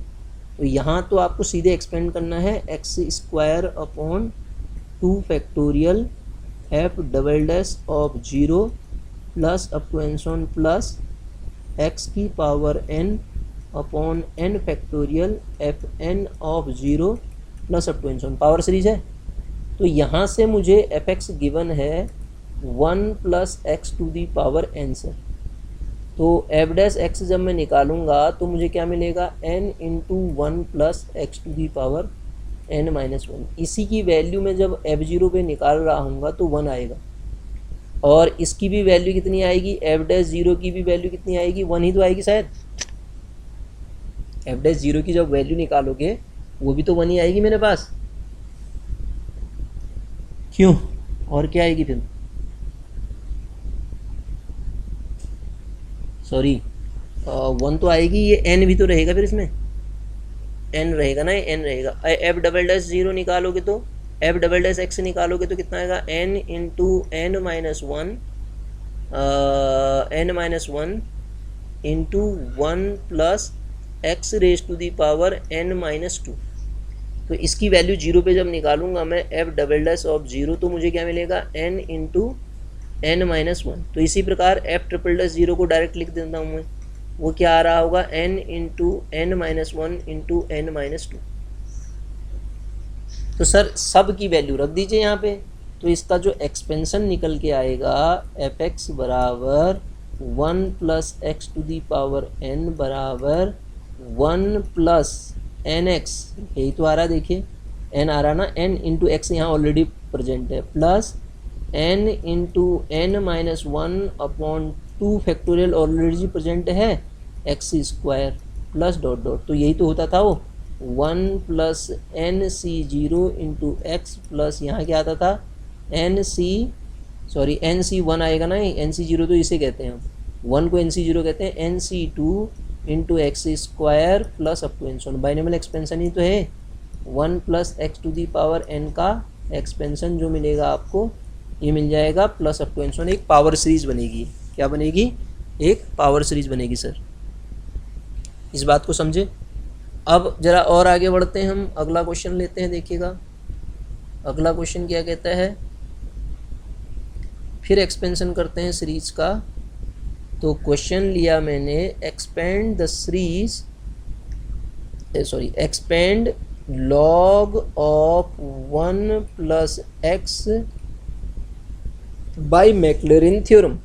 तो यहाँ तो आपको सीधे एक्सपेंड करना है x square upon 2 factorial f double dash of zero plus up to and so on plus x की power n upon n factorial fn of zero plus up to and so on, power series है। तो यहाँ से मुझे fx given है 1 plus x to the power n से, तो f dash x जब मैं निकालूंगा तो मुझे क्या मिलेगा, n into 1 plus x to the power n minus 1। इसी की वैल्यू में जब f0 पे निकाल रहा हूँगा तो 1 आएगा, और इसकी भी वैल्यू कितनी आएगी, f डैश ज़ीरो की भी वैल्यू कितनी आएगी, 1 ही तो आएगी शायद। f डैश ज़ीरो की जब वैल्यू निकालोगे वो भी तो 1 ही आएगी मेरे पास, क्यों, और क्या आएगी फिर, सॉरी 1 तो आएगी, ये n भी तो रहेगा, फिर इसमें n रहेगा ना, ये n रहेगा। f डबल डैश ज़ीरो निकालोगे तो f डबल डैश एक्स निकालोगे तो कितना आएगा, n into n minus 1 into 1 plus x raise to the power n minus 2। तो इसकी वैल्यू जीरो पे जब निकालूंगा मैं f double dash of zero, तो मुझे क्या मिलेगा, n इंटू n माइनस 1। तो इसी प्रकार f ट्रिपल डैश ज़ीरो को डायरेक्ट लिख देता हूँ मैं, वो क्या आ रहा होगा, n into n minus one into n minus two. तो सर सब की वैल्यू रख दीजिए यहाँ पे, तो इसका जो एक्सपेंशन निकल के आएगा एफ एक्स बराबर 1 plus x to the power n बराबर 1 प्लस एन एक्स, यही तो आ रहा है, देखिए n आ रहा ना, n इंटू एक्स यहाँ ऑलरेडी प्रेजेंट है, plus n into n minus one upon two factorial already present है, x square plus dot dot, तो यही तो होता था वो 1 plus n c zero into x plus यहाँ क्या आता था एन सी वन आएगा ना, एन सी जीरो तो इसे कहते हैं हम, वन को एन सी जीरो कहते हैं, n c two into x square plus up to and so on, binomial expansion ही तो है, 1 plus x to the power n का एक्सपेंशन जो मिलेगा आपको ये मिल जाएगा plus up to and so on, एक पावर सीरीज बनेगी। क्या बनेगी, एक पावर सीरीज बनेगी सर, इस बात को समझे। अब जरा और आगे बढ़ते हैं, हम अगला क्वेश्चन लेते हैं, देखिएगा अगला क्वेश्चन क्या कहता है, फिर एक्सपेंशन करते हैं सीरीज का। तो क्वेश्चन लिया मैंने expand the series expand log of 1 plus x by Maclaurin theorem,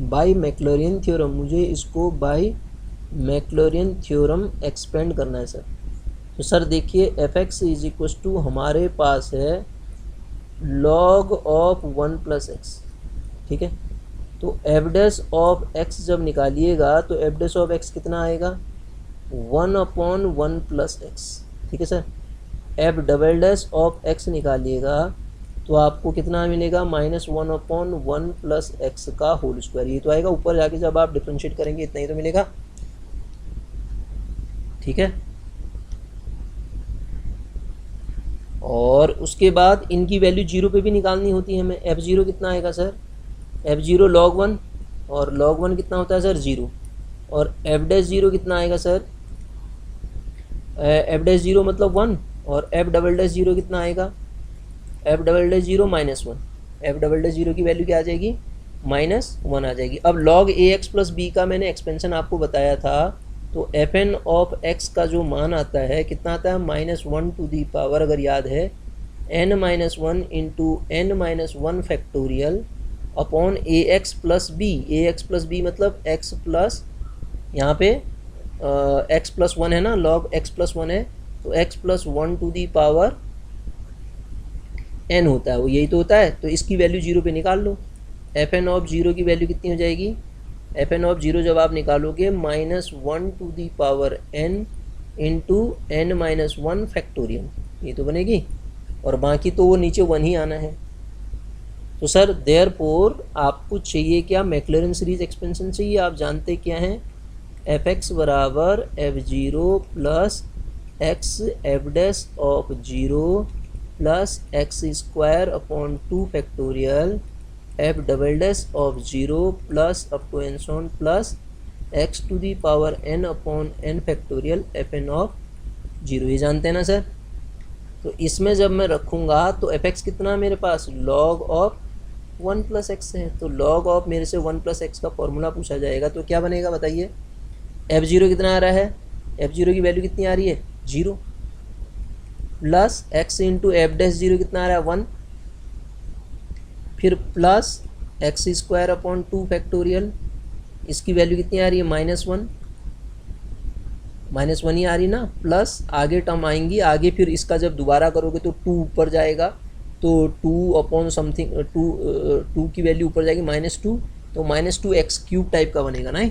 by Maclaurin theorem, मुझे इसको बाय मैक्लॉरिन थ्योरम एक्सपेंड करना है सर। तो सर देखिए f x is equal to हमारे पास है लॉग ऑफ 1 प्लस एक्स, ठीक है, तो एफ डैश ऑफ एक्स जब निकालिएगा तो एफ डैश ऑफ एक्स कितना आएगा 1 अपॉन 1 प्लस एक्स, ठीक है sir. F double dash of x निकालिएगा तो आपको कितना मिलेगा -1 अपॉन 1 प्लस एक्स का होल स्क्वायर, ये तो आएगा, ऊपर जाके जब आप डिफरेंशिएट करेंगे इतना ही तो मिलेगा, ठीक है। और उसके बाद इनकी वैल्यू जीरो पे भी निकालनी होती है हमें, एफ जीरो कितना आएगा सर, एफ जीरो लॉग 1, और लॉग 1 कितना होता है सर 0, और एफ डैश जीरो कितना आएगा सर, एफ डैश जीरो मतलब 1, और एफ डबल डैश जीरो कितना आएगा, f double dash zero -1, F double dash zero की वैल्यू क्या आ जाएगी -1 आ जाएगी। अब लॉग ए एक्स प्लस बी का मैंने एक्सपेंशन आपको बताया था, तो एफ एन ऑफ एक्स का जो मान आता है कितना आता है -1 टू दी पावर, अगर याद है n-1 into n-1 factorial upon a x plus b, a x plus b मतलब x प्लस, यहाँ पे x प्लस 1 है ना, log x प्लस 1 है, तो x plus 1 to the power n होता है, वो यही तो होता है। तो इसकी वैल्यू जीरो पे निकाल लो, एफ एन ऑफ जीरो की वैल्यू कितनी हो जाएगी, एफ एन ऑफ जीरो जब आप निकालोगे -1 to the power n into n-1 factorial, ये तो बनेगी, और बाकी तो वो नीचे 1 ही आना है। तो सर देयरफॉर आपको चाहिए क्या, मैक्लॉरिन सीरीज एक्सपेंशन चाहिए, आप जानते क्या हैं, एफ एक्स बराबर f zero plus x f dash of zero plus x square upon 2 factorial f double dash of zero plus up to and so on plus x to the power n upon n factorial f n of zero, ये जानते हैं ना sir. तो इसमें जब मैं रखूँगा तो एफ एक्स कितना मेरे पास लॉग ऑफ 1 प्लस एक्स है, तो लॉग ऑफ मेरे से 1 प्लस एक्स का फॉर्मूला पूछा जाएगा, तो क्या बनेगा बताइए, एफ जीरो कितना आ रहा है, एफ जीरो की वैल्यू कितनी आ रही है 0, plus x into f dash zero कितना आ रहा है 1, फिर plus x square upon 2 factorial, इसकी वैल्यू कितनी आ रही है -1 ही आ रही ना, प्लस आगे टर्म आएंगी आगे, फिर इसका जब दोबारा करोगे तो 2 ऊपर जाएगा, तो 2 अपॉन समथिंग 2 की वैल्यू ऊपर जाएगी -2, तो -2 एक्स क्यूब टाइप का बनेगा ना,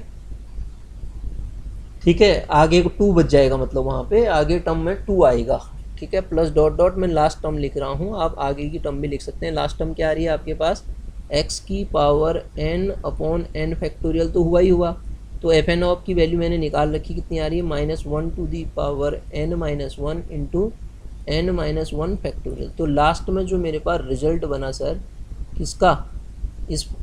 ठीक है, आगे को 2 बच जाएगा, मतलब वहाँ पे आगे टर्म में 2 आएगा, ठीक है, प्लस डॉट डॉट मैं लास्ट टर्म लिख रहा हूँ, आप आगे की टर्म भी लिख सकते हैं। लास्ट टर्म क्या आ रही है आपके पास, x की power n upon n factorial तो हुआ ही हुआ, तो एफ एन ऑफ की वैल्यू मैंने निकाल रखी, कितनी आ रही है -1 to the power n-1 into n-1 factorial. तो लास्ट में जो मेरे पास रिजल्ट बना सर किसका,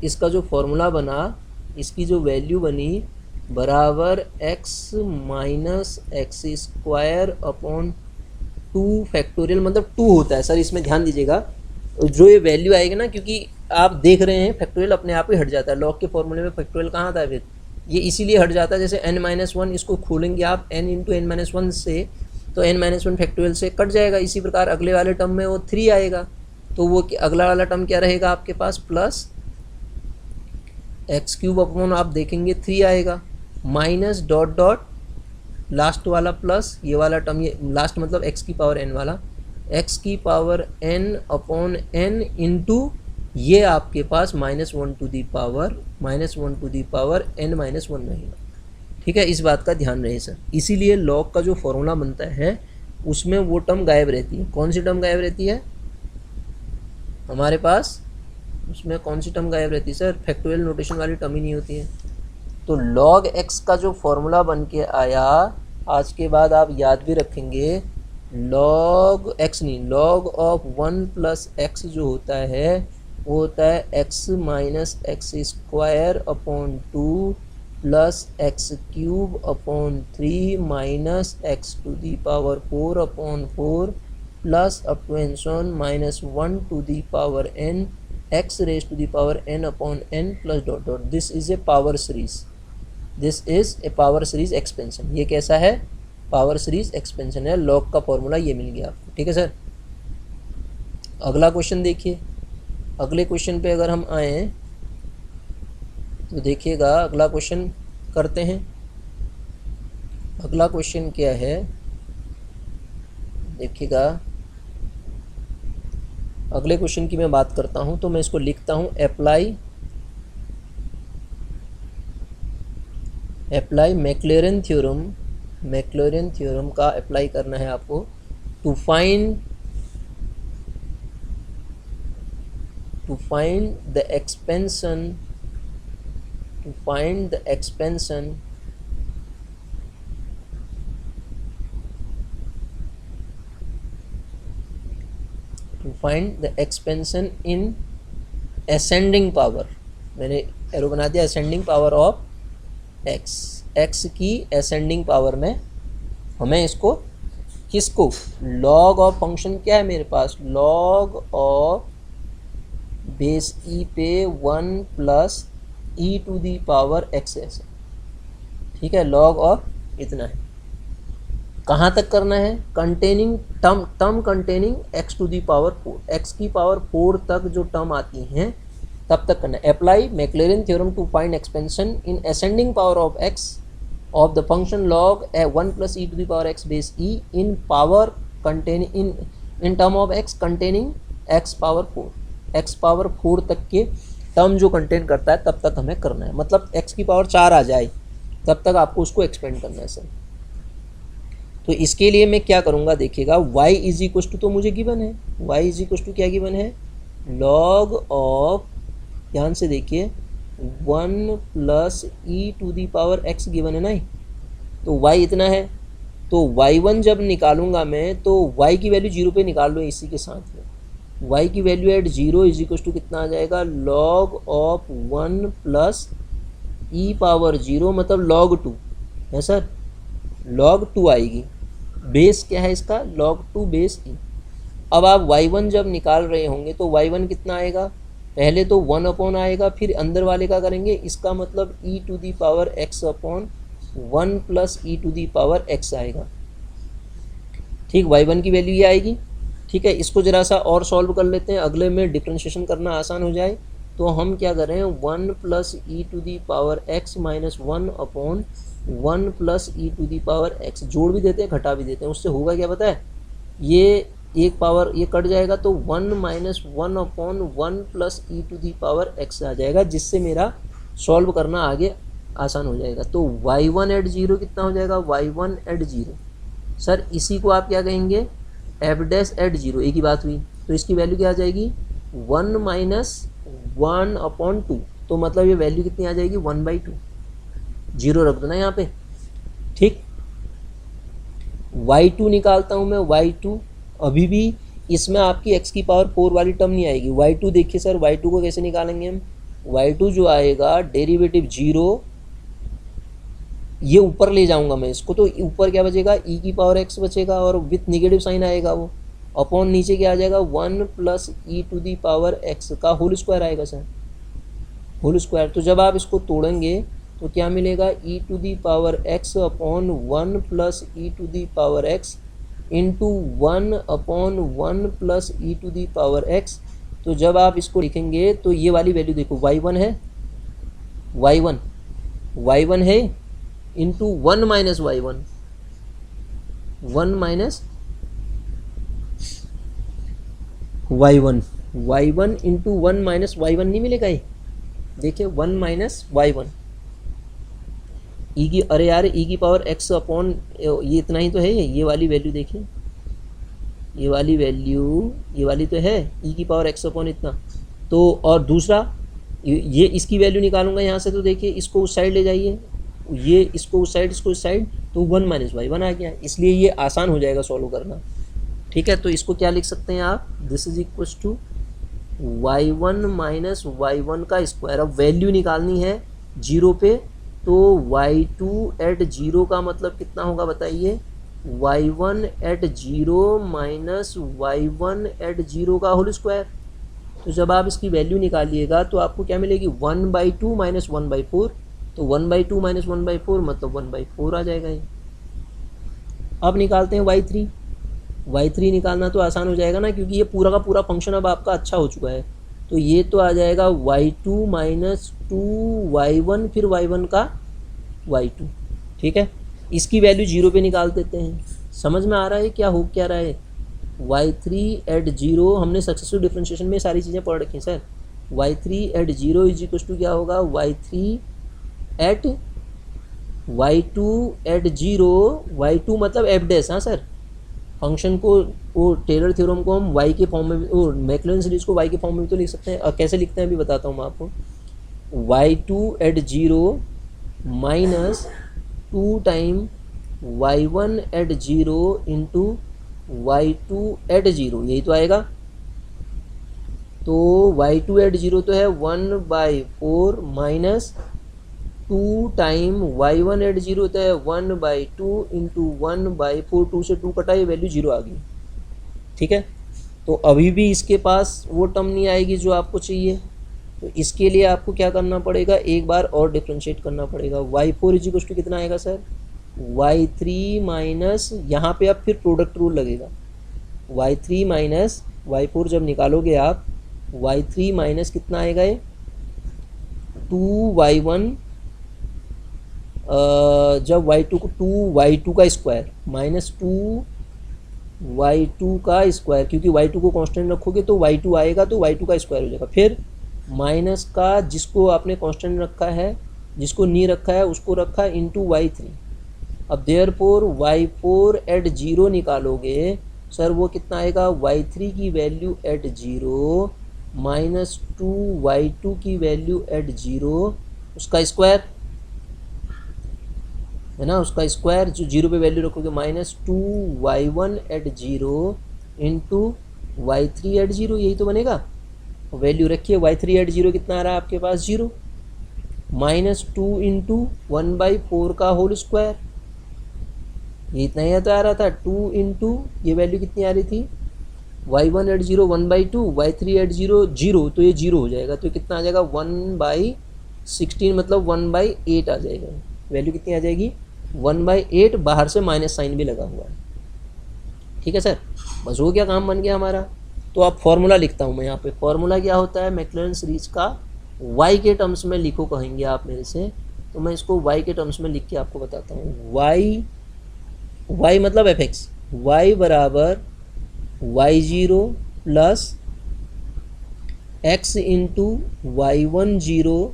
इसका जो फॉर्मूला बना, इसकी जो वैल्यू बनी बराबर x minus x square upon 2 factorial, मतलब 2 होता है सर, इसमें ध्यान दीजिएगा, जो ये वैल्यू आएगी ना, क्योंकि आप देख रहे हैं फैक्टोरियल अपने आप ही हट जाता है, लॉग के फॉर्मूले में फैक्टोरियल कहाँ आता है फिर ये इसीलिए हट जाता है, जैसे n-1 इसको खोलेंगे आप n इंटू n-1 से, तो n-1 फैक्टोरियल से कट जाएगा। इसी प्रकार अगले वाले टर्म में वो 3 आएगा, तो वो अगला वाला टर्म क्या रहेगा आपके पास, प्लस एक्स क्यूब अपॉन आप देखेंगे 3 आएगा, माइनस डॉट डॉट लास्ट वाला प्लस ये वाला टर्म, ये लास्ट मतलब एक्स की पावर n वाला, एक्स की power n upon n into ये आपके पास -1 टू दी पावर n-1 रहेगा। ठीक है, इस बात का ध्यान रहे सर। इसीलिए लॉग का जो फॉर्मूला बनता है उसमें वो टर्म गायब रहती है। कौन सी टर्म गायब रहती है हमारे पास, उसमें कौन सी टर्म गायब रहती है सर, फैक्टोरियल नोटेशन वाली टर्म ही नहीं होती है। तो log x का जो फॉर्मूला बन के आया, आज के बाद आप याद भी रखेंगे, log x नहीं, log ऑफ 1 प्लस एक्स जो होता है वो होता है x minus x square upon 2 plus x cube upon 3 minus x to the power 4 upon 4 plus up to and so on -1 to the power n x raise to the power n upon n plus dot dot. This is a power series, this is a power series expansion. ये कैसा है, power series expansion है। Log का formula ये मिल गया आपको। ठीक है सर, अगला क्वेश्चन देखिए। अगले क्वेश्चन पे अगर हम आए तो देखिएगा, अगला क्वेश्चन करते हैं। अगला क्वेश्चन क्या है देखिएगा, अगले क्वेश्चन की मैं बात करता हूं तो मैं इसको लिखता हूं, अप्लाई मैक्लेरन थ्योरम का अप्लाई करना है आपको to find the expansion in ascending power. मैंने एरो बना दिया, असेंडिंग पावर ऑफ एक्स की असेंडिंग पावर में हमें इसको, किसको, लॉग ऑफ फंक्शन क्या है मेरे पास, लॉग ऑफ बेस ई पे 1 plus e to the power x ऐसे। ठीक है, लॉग ऑफ इतना है। कहाँ तक करना है, containing term containing x to the power 4, x की पावर 4 तक जो टर्म आती हैं तब तक करना है। Apply Maclaurin theorem to find expansion in ascending power of x of the function log 1 plus e to the power x base e in power containing in term of x containing x power 4, x power 4 तक के term जो contain करता है तब तक हमें करना है। मतलब एक्स की पावर 4 आ जाए तब तक आपको उसको एक्सपेंड करना है सर। तो इसके लिए मैं क्या करूँगा देखिएगा, y इज इक्वल टू, तो मुझे गिवन है y इज इक्वल टू क्या गिवन है, लॉग ऑफ, ध्यान से देखिए, 1 plus e to the power x given है ना, तो y इतना है। तो y1 जब निकालूंगा मैं तो y की वैल्यू 0 पे निकाल लो इसी के साथ में, y की value at 0 is equal to कितना आ जाएगा, log of 1 plus e power 0 मतलब लॉग 2 है सर, लॉग 2 आएगी। बेस क्या है इसका, log 2 बेस ई। अब आप y1 जब निकाल रहे होंगे तो y1 कितना आएगा, पहले तो 1 अपॉन आएगा, फिर अंदर वाले का करेंगे, इसका मतलब e to the power x upon 1 plus e to the power x आएगा। ठीक, y1 की वैल्यू ये आएगी। ठीक है, इसको ज़रा सा और सॉल्व कर लेते हैं, अगले में डिफ्रेंशिएशन करना आसान हो जाए। तो हम क्या कर रहे हैं, 1 plus e to the power x minus 1 upon 1 plus e to the power x, जोड़ भी देते हैं घटा भी देते हैं, उससे होगा क्या पता है, ये एक पावर ये कट जाएगा तो 1 minus 1 upon 1 plus e to the power x आ जाएगा, जिससे मेरा सॉल्व करना आगे आसान हो जाएगा। तो y1 एट 0 कितना हो जाएगा, y1 एट 0 सर, इसी को आप क्या कहेंगे, f डैश एट 0, एक ही बात हुई। तो इसकी वैल्यू क्या आ जाएगी, 1 माइनस 1 अपॉन 2, तो मतलब ये वैल्यू कितनी आ जाएगी, 1/2, 0 रख दो ना यहाँ पे। ठीक, y2 निकालता हूँ मैं, y2 अभी भी इसमें आपकी x की पावर 4 वाली टर्म नहीं आएगी। y2 देखिए सर, y2 को कैसे निकालेंगे हम, y2 जो आएगा डेरिवेटिव 0, ये ऊपर ले जाऊंगा मैं इसको, तो ऊपर क्या बचेगा, e की पावर x बचेगा और विथ निगेटिव साइन आएगा वो, अपॉन नीचे क्या आ जाएगा, 1 plus e to the power x का होल स्क्वायर आएगा सर, होल स्क्वायर। तो जब आप इसको तोड़ेंगे तो क्या मिलेगा, e to the power x upon 1 plus e to the power x into 1 upon 1 plus e to the power x. तो जब आप इसको लिखेंगे तो ये वाली वैल्यू देखो, y1 है, y1 है into 1 minus y1, 1 minus y1 into 1 minus y1 नहीं मिलेगा ये, देखिए 1 माइनस y1 ई की, अरे यार ई की पावर x अपॉन ये इतना ही तो है, ये वाली वैल्यू देखिए, ये वाली वैल्यू, ये वाली तो है ई की पावर x अपॉन इतना। तो और दूसरा ये इसकी वैल्यू निकालूंगा यहाँ से, तो देखिए इसको उस साइड ले जाइए, ये इसको उस साइड, इसको इस साइड, तो 1 माइनस y1 आ गया, इसलिए ये आसान हो जाएगा सॉल्व करना। ठीक है, तो इसको क्या लिख सकते हैं आप, this is equal to y1 minus y1 का स्क्वायर। अब वैल्यू निकालनी है जीरो पे, तो y2 एट जीरो का मतलब कितना होगा बताइए, y1 at zero minus y1 at zero का होल स्क्वायर। तो जब आप इसकी वैल्यू निकालिएगा तो आपको क्या मिलेगी, 1/2 माइनस 1/4, तो 1/2 माइनस 1/4 मतलब 1/4 आ जाएगा ये। अब निकालते हैं y3 निकालना तो आसान हो जाएगा ना, क्योंकि ये पूरा का पूरा फंक्शन अब आपका अच्छा हो चुका है। तो ये तो आ जाएगा y2 माइनस 2y1 फिर y1 का y2। ठीक है, इसकी वैल्यू जीरो पे निकाल देते हैं। समझ में आ रहा है क्या हो क्या रहा है, y3 एट जीरो, हमने सक्सेसफुल डिफरेंशिएशन में सारी चीज़ें पढ़ रखी हैं sir. y3 at zero is equal to क्या होगा, y3 at y2 at zero, y2 मतलब एफ डैश, हाँ सर, फंक्शन को, वो टेलर थ्योरम को हम y के फॉर्म में, वो मैक्लॉरिन सीरीज को y के फॉर्म में भी तो लिख सकते हैं। और कैसे लिखते हैं अभी बताता हूँ मैं आपको, y2 at zero minus 2 time y1 at zero into y2 at zero, यही तो आएगा। तो y2 एट जीरो तो है 1/4 minus 2 time y1 at zero होता है 1/2 इंटू 1/4, 2 से 2 कटा, ये वैल्यू जीरो आ गई। ठीक है, तो अभी भी इसके पास वो टर्म नहीं आएगी जो आपको चाहिए, तो इसके लिए आपको क्या करना पड़ेगा, एक बार और डिफ्रेंशिएट करना पड़ेगा। y4 इज इक्वल टू कितना आएगा सर, y3 माइनस, यहाँ पे अब फिर प्रोडक्ट रूल लगेगा, y3 माइनस y4 जब निकालोगे आप, y3 माइनस कितना आएगा ये 2y1, जब y2 को 2y2 का स्क्वायर माइनस 2y2 का स्क्वायर, क्योंकि y2 को कांस्टेंट रखोगे तो y2 आएगा, तो y2 का स्क्वायर हो जाएगा। फिर माइनस का, जिसको आपने कांस्टेंट रखा है, जिसको नहीं रखा है उसको रखा इंटू y3। अब देयरफॉर y4 एट जीरो निकालोगे सर, वो कितना आएगा, y3 की value at zero minus 2y2 की वैल्यू एट जीरो, उसका स्क्वायर है ना, उसका स्क्वायर जो जीरो पे वैल्यू रखोगे, minus 2y1 at zero into y3 at zero, यही तो बनेगा। वैल्यू रखिए, y3 एट जीरो कितना आ रहा है आपके पास, जीरो, माइनस 2 इंटू 1/4 का होल स्क्वायर, ये इतना ही तो आ रहा था, 2 इंटू ये वैल्यू कितनी आ रही थी, y1 at zero 1/2, y3 at zero zero, तो ये जीरो हो जाएगा, तो कितना आ जाएगा 1/16 मतलब 1/8 आ जाएगा। वैल्यू कितनी आ जाएगी 1/8, बाहर से माइनस साइन भी लगा हुआ है। ठीक है सर, बस हो गया, काम बन गया हमारा। तो अब फॉर्मूला लिखता हूँ मैं यहाँ पे। फॉर्मूला क्या होता है मैक्लॉरिन सीरीज का, y के टर्म्स में लिखो कहेंगे आप मेरे से, तो मैं इसको y के टर्म्स में लिख के आपको बताता हूँ। y मतलब fx, y बराबर y0 plus x into y10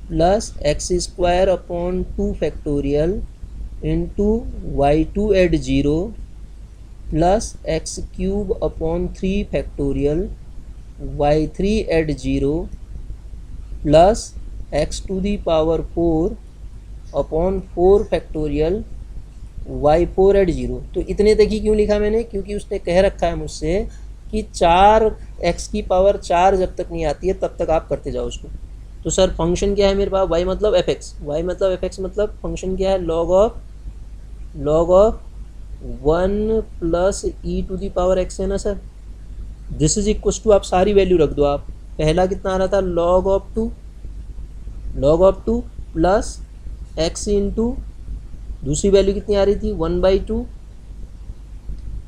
plus x square upon 2 factorial into y2 at zero plus x cube upon 3 factorial y3 at zero plus x to the power 4 upon 4 factorial y4 at zero. तो इतने तक ही क्यों लिखा मैंने, क्योंकि उसने कह रखा है मुझसे कि 4x की पावर 4 जब तक नहीं आती है तब तक आप करते जाओ उसको। तो सर फंक्शन क्या है मेरे पास, y मतलब fx मतलब फंक्शन क्या है, log of 1 plus e to the power x है ना sir. This is equal to, आप सारी वैल्यू रख दो। आप पहला कितना आ रहा था, log of 2 plus x into दूसरी वैल्यू कितनी आ रही थी 1/2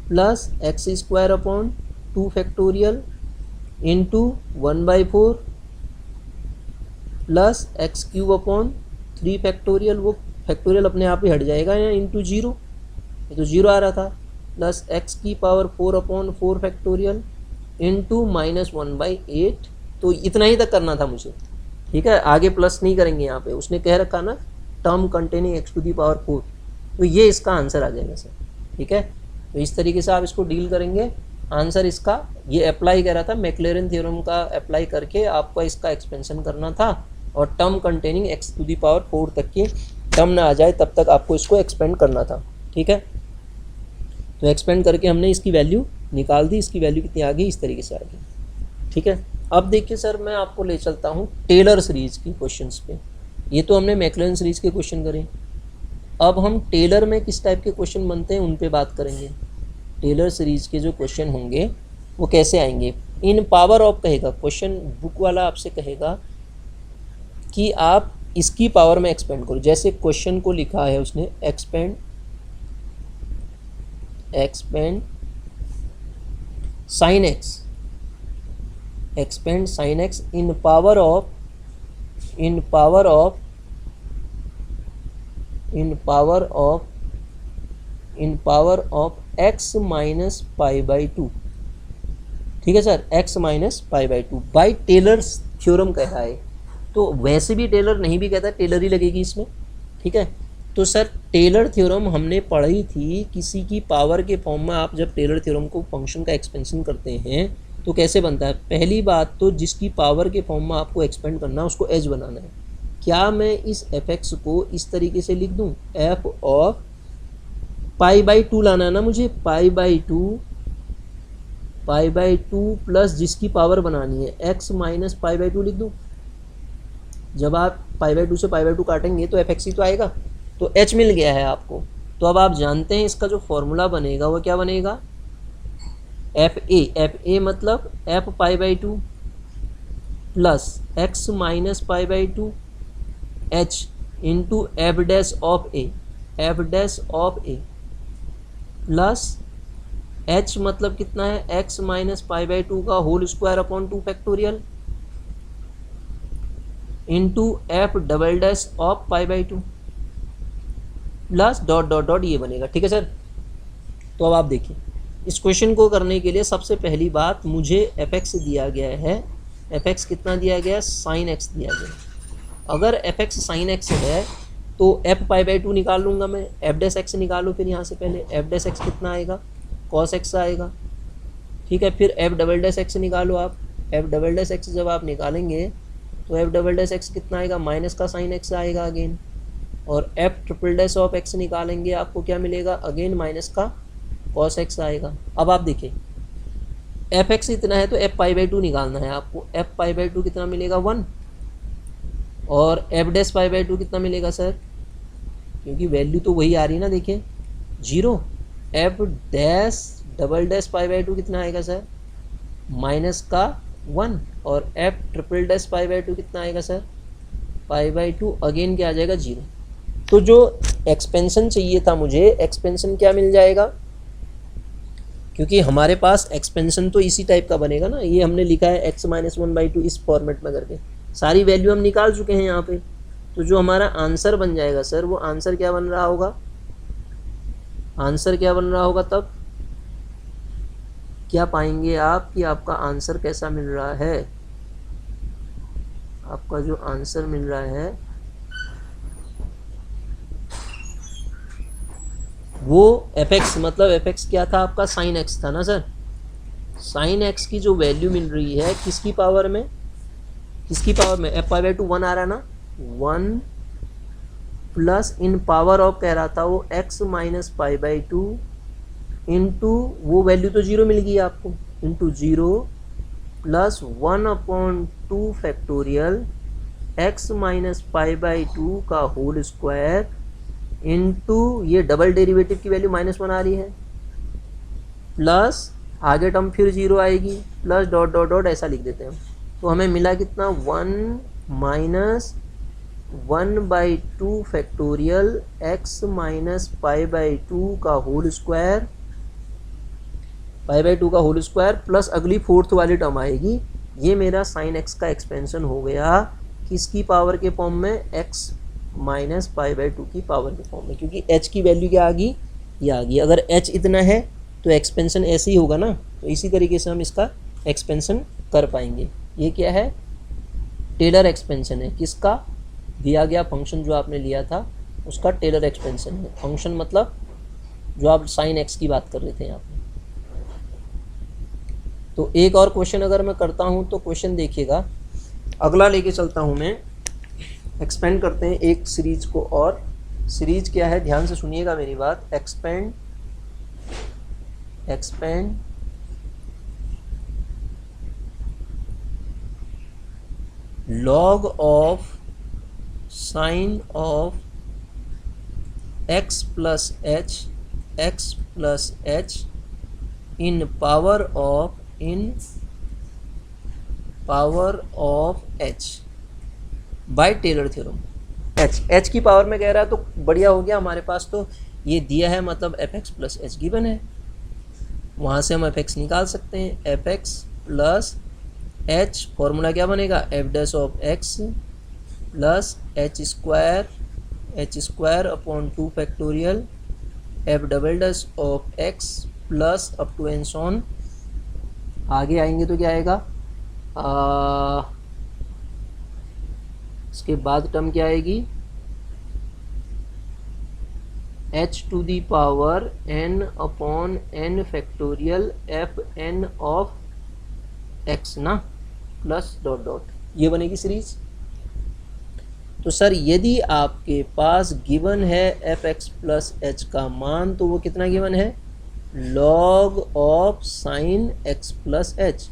plus x square upon 2 factorial into 1/4 plus x cube upon 3 factorial, वो फैक्टोरियल अपने आप ही हट जाएगा या इंटू 0, ये तो 0 आ रहा था, प्लस एक्स की पावर 4 अपॉन 4 फैक्टोरियल इंटू -1/8। तो इतना ही तक करना था मुझे, ठीक है, आगे प्लस नहीं करेंगे यहाँ पे, उसने कह रखा ना term containing x to the power 4, तो ये इसका आंसर आ जाएगा सर, ठीक है। तो इस तरीके से आप इसको डील करेंगे, आंसर इसका ये अप्लाई कर रहा था मैक्लेरन थ्योरम का अप्लाई करके आपको इसका एक्सपेंशन करना था, और term containing x to the power 4 तक की टर्म ना आ जाए तब तक आपको इसको एक्सपेंड करना था, ठीक है। तो एक्सपेंड करके हमने इसकी वैल्यू निकाल दी, इसकी वैल्यू कितनी आ गई, इस तरीके से आ गई, ठीक है। अब देखिए सर, मैं आपको ले चलता हूँ टेलर सीरीज़ की क्वेश्चंस पे। ये तो हमने मैक्लेरन सीरीज़ के क्वेश्चन करे, अब हम टेलर में किस टाइप के क्वेश्चन बनते हैं उन पे बात करेंगे। टेलर सीरीज़ के जो क्वेश्चन होंगे वो कैसे आएंगे, इन पावर ऑफ कहेगा क्वेश्चन, बुक वाला आपसे कहेगा कि आप इसकी पावर में एक्सपेंड करो, जैसे क्वेश्चन को लिखा है उसने expand sine x, expand sine x in power of x minus π/2, ठीक है सर, x minus π/2 by Taylor's theorem कह रहा है। तो वैसे भी टेलर नहीं भी कहता, टेलर ही लगेगी इसमें, ठीक है। तो सर टेलर थ्योरम हमने पढ़ी थी, किसी की पावर के फॉर्म में आप जब टेलर थ्योरम को फंक्शन का एक्सपेंशन करते हैं तो कैसे बनता है। पहली बात तो जिसकी पावर के फॉर्म में आपको एक्सपेंड करना है उसको एज बनाना है। क्या मैं इस fx को इस तरीके से लिख दूं, f ऑफ π/2 लाना है ना मुझे, π/2 प्लस जिसकी पावर बनानी है x माइनस π/2 लिख दूं। जब आप π/2 से π/2 काटेंगे तो fx ही तो आएगा, तो h मिल गया है आपको। तो अब आप जानते हैं इसका जो फॉर्मूला बनेगा वो क्या बनेगा, fa मतलब f π/2 plus x minus π/2 h into f dash of a plus h मतलब कितना है, x माइनस π/2 का whole square upon 2 factorial into f double dash of π/2 plus dot dot dot ये बनेगा, ठीक है सर। तो अब आप देखिए इस क्वेश्चन को करने के लिए सबसे पहली बात, मुझे fx दिया गया है, fx कितना दिया गया है, साइन x दिया गया। अगर fx साइन x है तो f π/2 निकाल लूँगा मैं, f डैश x निकालो, फिर यहाँ से पहले f डैश x कितना आएगा, cos x आएगा, ठीक है। फिर f डबल डैश x निकालो आप, f डबल डैश x जब आप निकालेंगे तो f डबल डैश x कितना आएगा, माइनस का साइन x आएगा अगेन, और f triple dash of x निकालेंगे आपको क्या मिलेगा, अगेन माइनस का cos x आएगा। अब आप देखिए fx इतना है तो f π/2 निकालना है आपको, f π/2 कितना मिलेगा 1, और f डैश π/2 कितना मिलेगा सर, क्योंकि वैल्यू तो वही आ रही है ना, देखिए 0, f डैश डबल डैश π/2 कितना आएगा सर, माइनस का 1, और f ट्रिपल डैश π/2 कितना आएगा सर, π/2 अगेन क्या आ जाएगा 0। तो जो एक्सपेंशन चाहिए था मुझे, एक्सपेंशन क्या मिल जाएगा, क्योंकि हमारे पास एक्सपेंशन तो इसी टाइप का बनेगा ना, ये हमने लिखा है x माइनस 1/2 इस फॉर्मेट में करके, सारी वैल्यू हम निकाल चुके हैं यहाँ पे। तो जो हमारा आंसर बन जाएगा सर, वो आंसर क्या बन रहा होगा, आंसर क्या बन रहा होगा, तब क्या पाएंगे आप कि आपका आंसर कैसा मिल रहा है, आपका जो आंसर मिल रहा है वो fx, मतलब fx क्या था आपका, साइन x था ना सर। साइन x की जो वैल्यू मिल रही है किसकी पावर में, किसकी पावर में, f π/2 1 आ रहा है ना, 1 प्लस इन पावर ऑफ कह रहा था वो x माइनस π/2 इंटू वो वैल्यू तो 0 मिल गई आपको, into 0 plus 1/2 factorial x minus π/2 का होल स्क्वायर इंटू ये डबल डेरिवेटिव की वैल्यू -1 आ रही है, प्लस आगे टर्म फिर 0 आएगी, प्लस डॉट डॉट डॉट ऐसा लिख देते हैं। तो हमें मिला कितना, 1 माइनस 1/2 फैक्टोरियल x माइनस π/2 का होल स्क्वायर, π/2 का होल स्क्वायर प्लस अगली फोर्थ वाली टर्म आएगी। ये मेरा साइन x का एक्सपेंशन हो गया किसकी पावर के फॉर्म में, x माइनस π/2 की पावर के फॉर्म में, क्योंकि h की वैल्यू क्या आ गई, ये आ गई। अगर h इतना है तो एक्सपेंशन ऐसे ही होगा ना, तो इसी तरीके से हम इसका एक्सपेंशन कर पाएंगे। ये क्या है, टेलर एक्सपेंशन है, किसका, दिया गया फंक्शन जो आपने लिया था उसका टेलर एक्सपेंशन है। फंक्शन मतलब जो आप साइन एक्स की बात कर रहे थे यहाँ पे। तो एक और क्वेश्चन अगर मैं करता हूँ तो क्वेश्चन देखिएगा, अगला लेके चलता हूँ मैं, एक्सपेंड करते हैं एक सीरीज को। और सीरीज क्या है, ध्यान से सुनिएगा मेरी बात। Expand log of sin of x plus h in power of h by Taylor theorem. h की पावर में कह रहा है तो बढ़िया हो गया, हमारे पास तो ये दिया है, मतलब fx प्लस h गिवन है, वहाँ से हम fx निकाल सकते हैं। fx प्लस h, फॉर्मूला क्या बनेगा, f dash of x plus h square upon 2 factorial f double dash of x plus up to and on. आगे आएंगे तो क्या आएगा, इसके बाद टर्म क्या आएगी, h to the power n upon n factorial f n of x ना, प्लस डॉट डॉट, ये बनेगी सीरीज। तो सर यदि आपके पास गिवन है fx प्लस h का मान, तो वो कितना गिवन है, log of sine x plus h।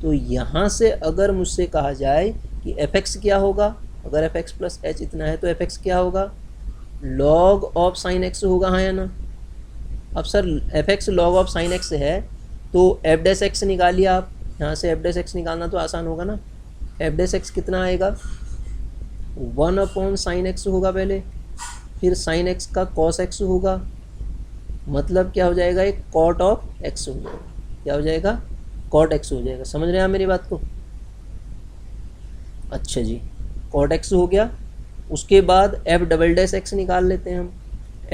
तो यहाँ से अगर मुझसे कहा जाए कि fx क्या होगा, अगर fx प्लस h इतना है तो fx क्या होगा, log ऑफ साइन x होगा, हाँ या ना। अब sir fx log of sine x है तो f डैश x निकालिए आप, यहाँ से f डैश x निकालना तो आसान होगा ना। f डैश x कितना आएगा, 1 अपॉन साइन x होगा पहले, फिर साइन x का कॉस x होगा, मतलब क्या हो जाएगा, एक कॉट ऑफ x हो जाएगा। क्या हो जाएगा, कॉट x हो जाएगा। समझ रहे हैं आप मेरी बात को, अच्छा जी, कॉट x हो गया। उसके बाद f डबल डैश x निकाल लेते हैं हम।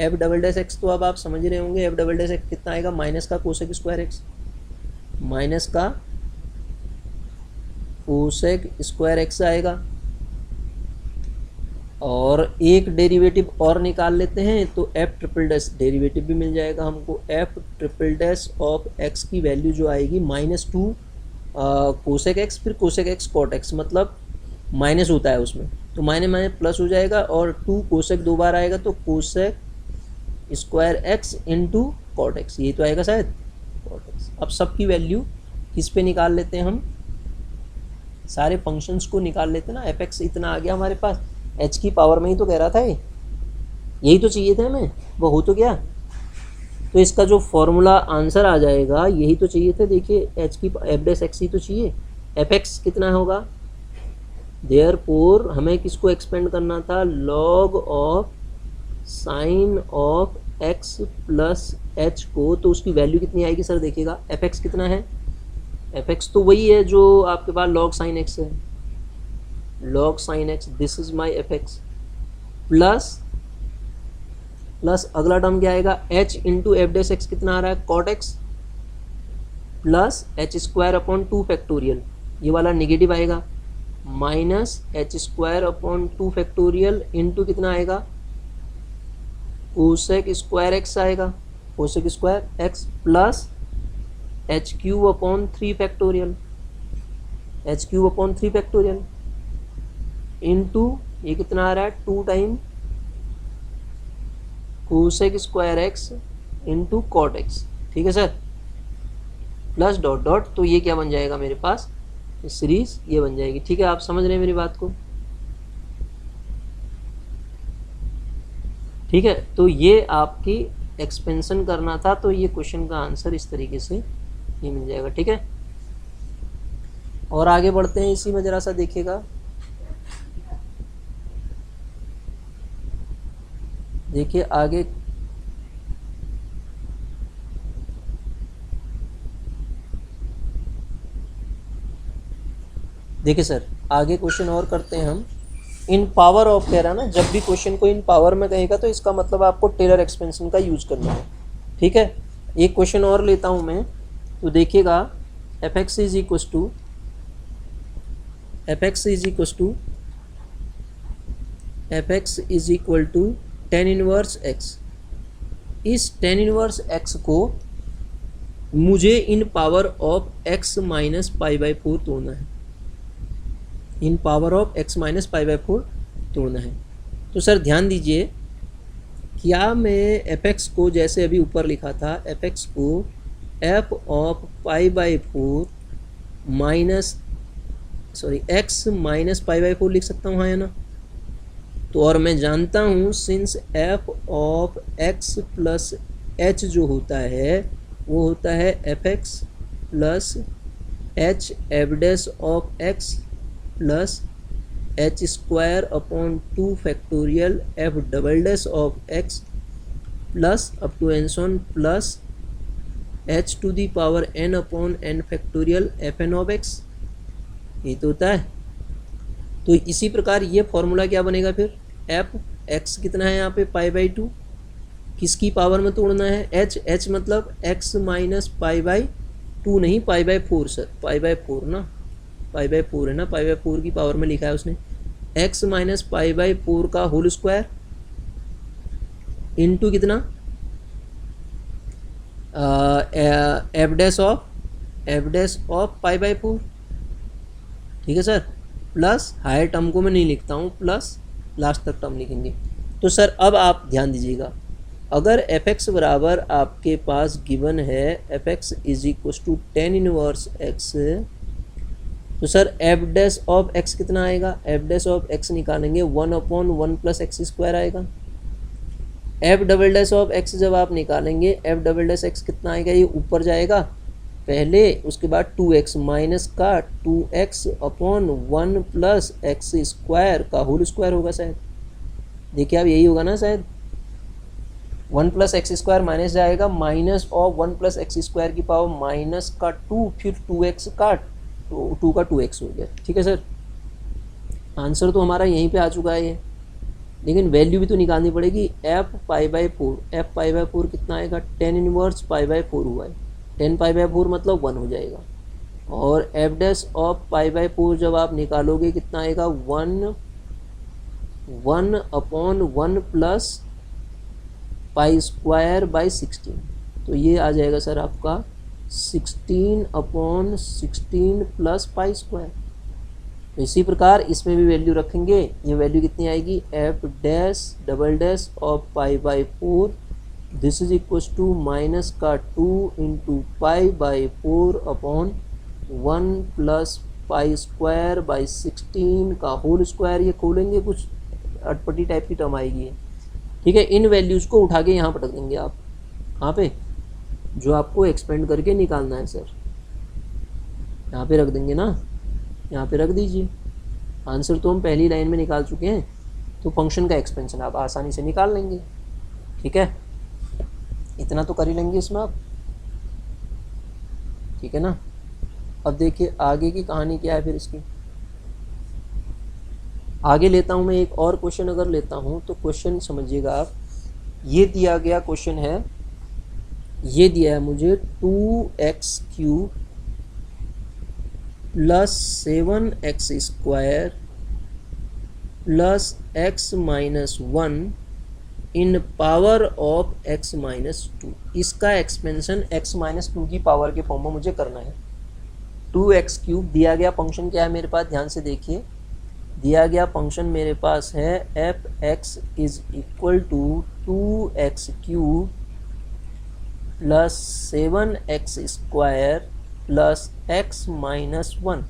f डबल डैश x तो अब आप समझ रहे होंगे, f डबल डैश x कितना आएगा, माइनस का कोसेक स्क्वायर x, माइनस का कोसेक स्क्वायर x आएगा। और एक डेरिवेटिव और निकाल लेते हैं तो f ट्रिपल डैश डेरिवेटिव भी मिल जाएगा हमको। f triple dash of x की वैल्यू जो आएगी -2 कोसेक x, फिर कोसेक x कॉट x, मतलब माइनस होता है उसमें, तो माइनस माइनस प्लस हो जाएगा। और 2 कोसेक 2 बार आएगा तो cosec square x into cot x, ये तो आएगा शायद कॉट x। अब सबकी वैल्यू किस पे निकाल लेते हैं हम, सारे फंक्शंस को निकाल लेते हैं ना। fx इतना आ गया हमारे पास, h की पावर में ही तो कह रहा था ये, यही तो चाहिए था हमें, वो हो तो गया। तो इसका जो फॉर्मूला आंसर आ जाएगा यही तो चाहिए था। देखिए h की f डैश x ही तो चाहिए, fx कितना होगा, देयरफॉर हमें किसको एक्सपेंड करना था, log of sign of x plus h को, तो उसकी वैल्यू कितनी आएगी सर, देखिएगा fx कितना है, fx तो वही है जो आपके पास log साइन x है, log sine x, this is my fx, plus अगला टर्म क्या आएगा, h into f dash x कितना आ रहा है, cot x, plus h square upon 2 factorial, ये वाला निगेटिव आएगा, minus h square upon 2 factorial into कितना आएगा, कोसेक स्क्वायर x आएगा, cosec square x, plus h cube upon 3 factorial, h cube upon 3 factorial into ये कितना आ रहा है, 2 time cosec square x into cot x, ठीक है सर, प्लस डॉट डॉट। तो ये क्या बन जाएगा मेरे पास, सीरीज ये बन जाएगी। ठीक है, आप समझ रहे हैं मेरी बात को, ठीक है। तो ये आपकी एक्सपेंशन करना था, तो ये क्वेश्चन का आंसर इस तरीके से ये मिल जाएगा। ठीक है, और आगे बढ़ते हैं, इसी में जरा सा देखिएगा। देखिए आगे देखिए सर, आगे क्वेश्चन और करते हैं हम। इन पावर ऑफ कह रहा है ना, जब भी क्वेश्चन को इन पावर में कहेगा तो इसका मतलब आपको टेलर एक्सपेंशन का यूज करना है। ठीक है, एक क्वेश्चन और लेता हूँ मैं, तो देखिएगा f x is equals to f x is equal to ten inverse x. इस टेन इनवर्स एक्स को मुझे in power of x minus pi by four तोड़ना है, in power of x minus pi by four तोड़ना है। तो sir ध्यान दीजिए, क्या मैं एफ एक्स को जैसे अभी ऊपर लिखा था, एफ एक्स को F of pi by four minus x minus pi by four लिख सकता हूँ, हाँ या ना। तो और मैं जानता हूँ since f of x plus h जो होता है वो होता है f x plus h f dash of x plus h square upon 2 factorial f double dash of x plus up to and so on plus h to the power n upon N factorial f n of x. ये तो होता है। तो इसी प्रकार ये formula क्या बनेगा फिर, एफ एक्स कितना है यहाँ पे पाई बाई टू, किसकी पावर में तोड़ना है, एच मतलब x minus pi by two, नहीं pi by four sir, pi by four ना, पाई बाई फोर है ना, पाई बाई फोर की पावर में लिखा है उसने, x minus pi by four का होल स्क्वायर इनटू कितना f dash of pi by four. ठीक है सर, प्लस हायर टर्म को मैं नहीं लिखता हूँ, प्लस लास्ट तक टर्म लिखेंगे। तो सर अब आप ध्यान दीजिएगा, अगर एफ एक्स बराबर आपके पास गिवन है f x is equal to ten inverse x, तो sir f dash of x कितना आएगा, एफ डैश ऑफ एक्स निकालेंगे 1 अपॉन 1 प्लस एक्स स्क्वायर आएगा। F double dash of x जब आप निकालेंगे, एफ डबल डैश एक्स कितना आएगा, ये ऊपर जाएगा पहले, उसके बाद 2x माइनस का 2x upon 1 plus x square का होल स्क्वायर होगा शायद, देखिए आप यही होगा ना शायद, 1 प्लस एक्स स्क्वायर माइनस जाएगा, minus of 1 plus x square की पावर माइनस का 2, फिर 2x का 2 का 2x हो गया। ठीक है सर, आंसर तो हमारा यहीं पे आ चुका है ये, लेकिन वैल्यू भी तो निकालनी पड़ेगी। F pi by four, F pi by four कितना आएगा, 10 इनवर्स पाई बाई फोर हुआ है, 10 पाई बाई फोर मतलब 1 हो जाएगा, और F dash of pi by four जब आप निकालोगे कितना आएगा, 1 upon 1 plus pi square by 16, तो ये आ जाएगा सर आपका 16 अपॉन 16 प्लस पाई स्क्वायर। तो इसी प्रकार इसमें भी वैल्यू रखेंगे, ये वैल्यू कितनी आएगी, f dash double dash of pi by four, this is equal to minus का 2 into pi by four upon 1 plus pi square by 16 का होल स्क्वायर। ये खोलेंगे कुछ अटपटी टाइप की टर्म आएगी। ठीक है, इन वैल्यूज़ को उठा के यहाँ पर रख देंगे आप, कहाँ पे, जो आपको एक्सपेंड करके निकालना है सर, यहाँ पे रख देंगे ना, यहाँ पे रख दीजिए। आंसर तो हम पहली लाइन में निकाल चुके हैं, तो फंक्शन का एक्सपेंशन आप आसानी से निकाल लेंगे। ठीक है, इतना तो कर ही लेंगे इसमें आप। ठीक है ना, अब देखिए आगे की कहानी क्या है फिर इसकी। आगे लेता हूँ मैं एक और क्वेश्चन, अगर लेता हूँ तो क्वेश्चन समझिएगा आप, ये दिया गया क्वेश्चन है, ये दिया है मुझे 2x cube plus 7x square plus x minus 1 in power of x minus 2। इसका एक्सपेंशन x माइनस 2 की पावर के फॉर्म में मुझे करना है। 2x क्यूब दिया गया फंक्शन क्या है मेरे पास, ध्यान से देखिए, दिया गया फंक्शन मेरे पास है f x is equal to 2x cube plus 7x square plus x minus 1।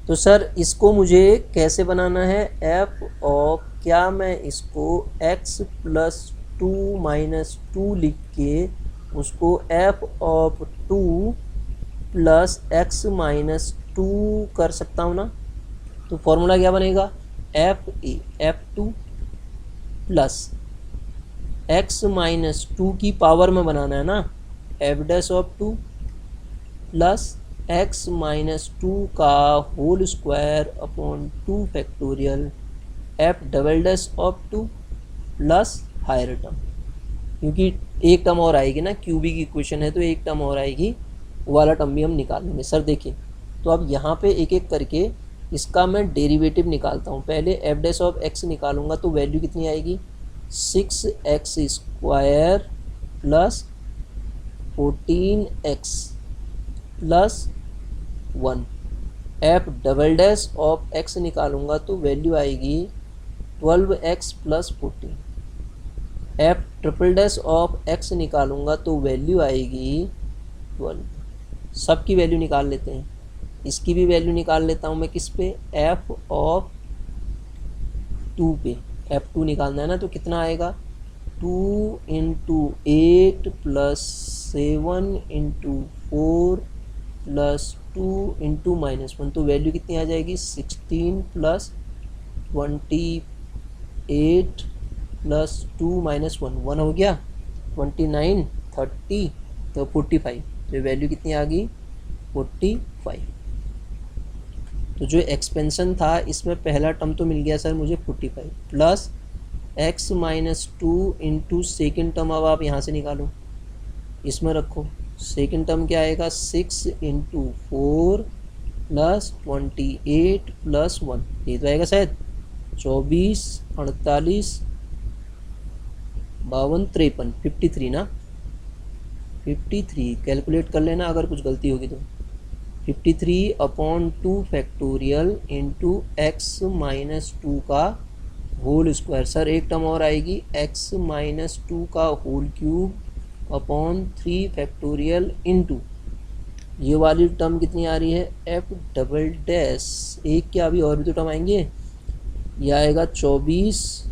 तो सर इसको मुझे कैसे बनाना है, f ऑफ, क्या मैं इसको x प्लस 2 माइनस 2 लिख के उसको f of 2 plus x minus 2 कर सकता हूँ ना। तो फॉर्मूला क्या बनेगा, f two plus x minus two की पावर में बनाना है ना, f dash of two plus x minus two का whole square upon two factorial f double dash of two plus higher term, क्योंकि एक टर्म और आएगी ना, क्यूबी की इक्वेशन है तो एक टर्म और आएगी, वो वाला टर्म भी हम निकाल लेंगे। सर देखिए, तो अब यहाँ पे एक एक करके इसका मैं डेरिवेटिव निकालता हूँ। पहले एफ डैश ऑफ एक्स निकालूंगा तो वैल्यू कितनी आएगी, 6x square plus 14x plus 1। F double dash of x निकालूंगा तो वैल्यू आएगी 12x plus 14। F triple dash of x निकालूंगा तो वैल्यू आएगी 12। सब की वैल्यू निकाल लेते हैं, इसकी भी वैल्यू निकाल लेता हूँ मैं किस पे, एफ ऑफ टू पे। एफ टू निकालना है ना, तो कितना आएगा, 2 into 8 plus 7 into 4 plus 2 into -1, तो वैल्यू कितनी आ जाएगी, 16 प्लस 28 प्लस 2 -1, 1 हो गया, 29 30 तो 45, तो वैल्यू कितनी आ गई, 45। तो जो एक्सपेंशन था इसमें पहला टर्म तो मिल गया सर मुझे 45 plus x minus two into second term, अब आप यहाँ से निकालो, इसमें रखो, सेकेंड टर्म क्या आएगा, 6 इंटू 4 प्लस 28 प्लस 1, ये तो आएगा शायद 24 48 52 53, 53 ना, 53 कैलकुलेट कर लेना अगर कुछ गलती होगी तो, 53 upon 2 factorial into x minus two का होल स्क्वायर। सर एक टर्म और आएगी, x माइनस टू का whole cube upon 3 factorial into, ये वाली टर्म कितनी आ रही है, एफ डबल डैश, एक क्या अभी और भी तो टर्म आएंगे, यह आएगा 24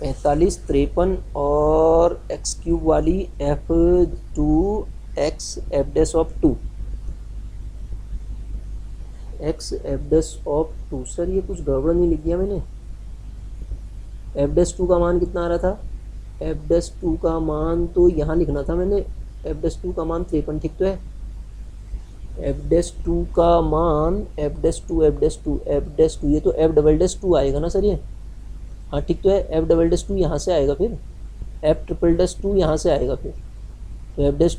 45 53 और एक्स क्यूब वाली f two x f dash of two, x f dash of two. Sir ये कुछ गड़बड़ नहीं लिख दिया मैंने, एफ डैश टू का मान कितना आ रहा था, एफ डैश टू का मान तो यहाँ लिखना था मैंने, एफ डैश टू का मान 53, ठीक तो है, एफ डैश टू का मान f dash two f dash two f dash two, ये तो एफ डबल डैश टू आएगा ना सर ये, हाँ ठीक तो है, एफ डबल डैश टू यहाँ से आएगा, फिर एफ ट्रिपल डैश टू यहाँ से आएगा, फिर तो एफ डैश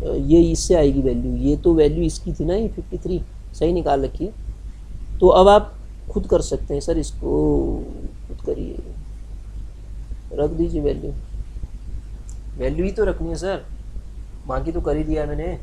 ये इससे आएगी वैल्यू, ये तो वैल्यू इसकी थी ना, ये 53 सही निकाल रखी है। तो अब आप खुद कर सकते हैं सर, इसको खुद करिए, रख दीजिए वैल्यू, वैल्यू ही तो रखनी है सर, बाकी तो कर ही दिया मैंने।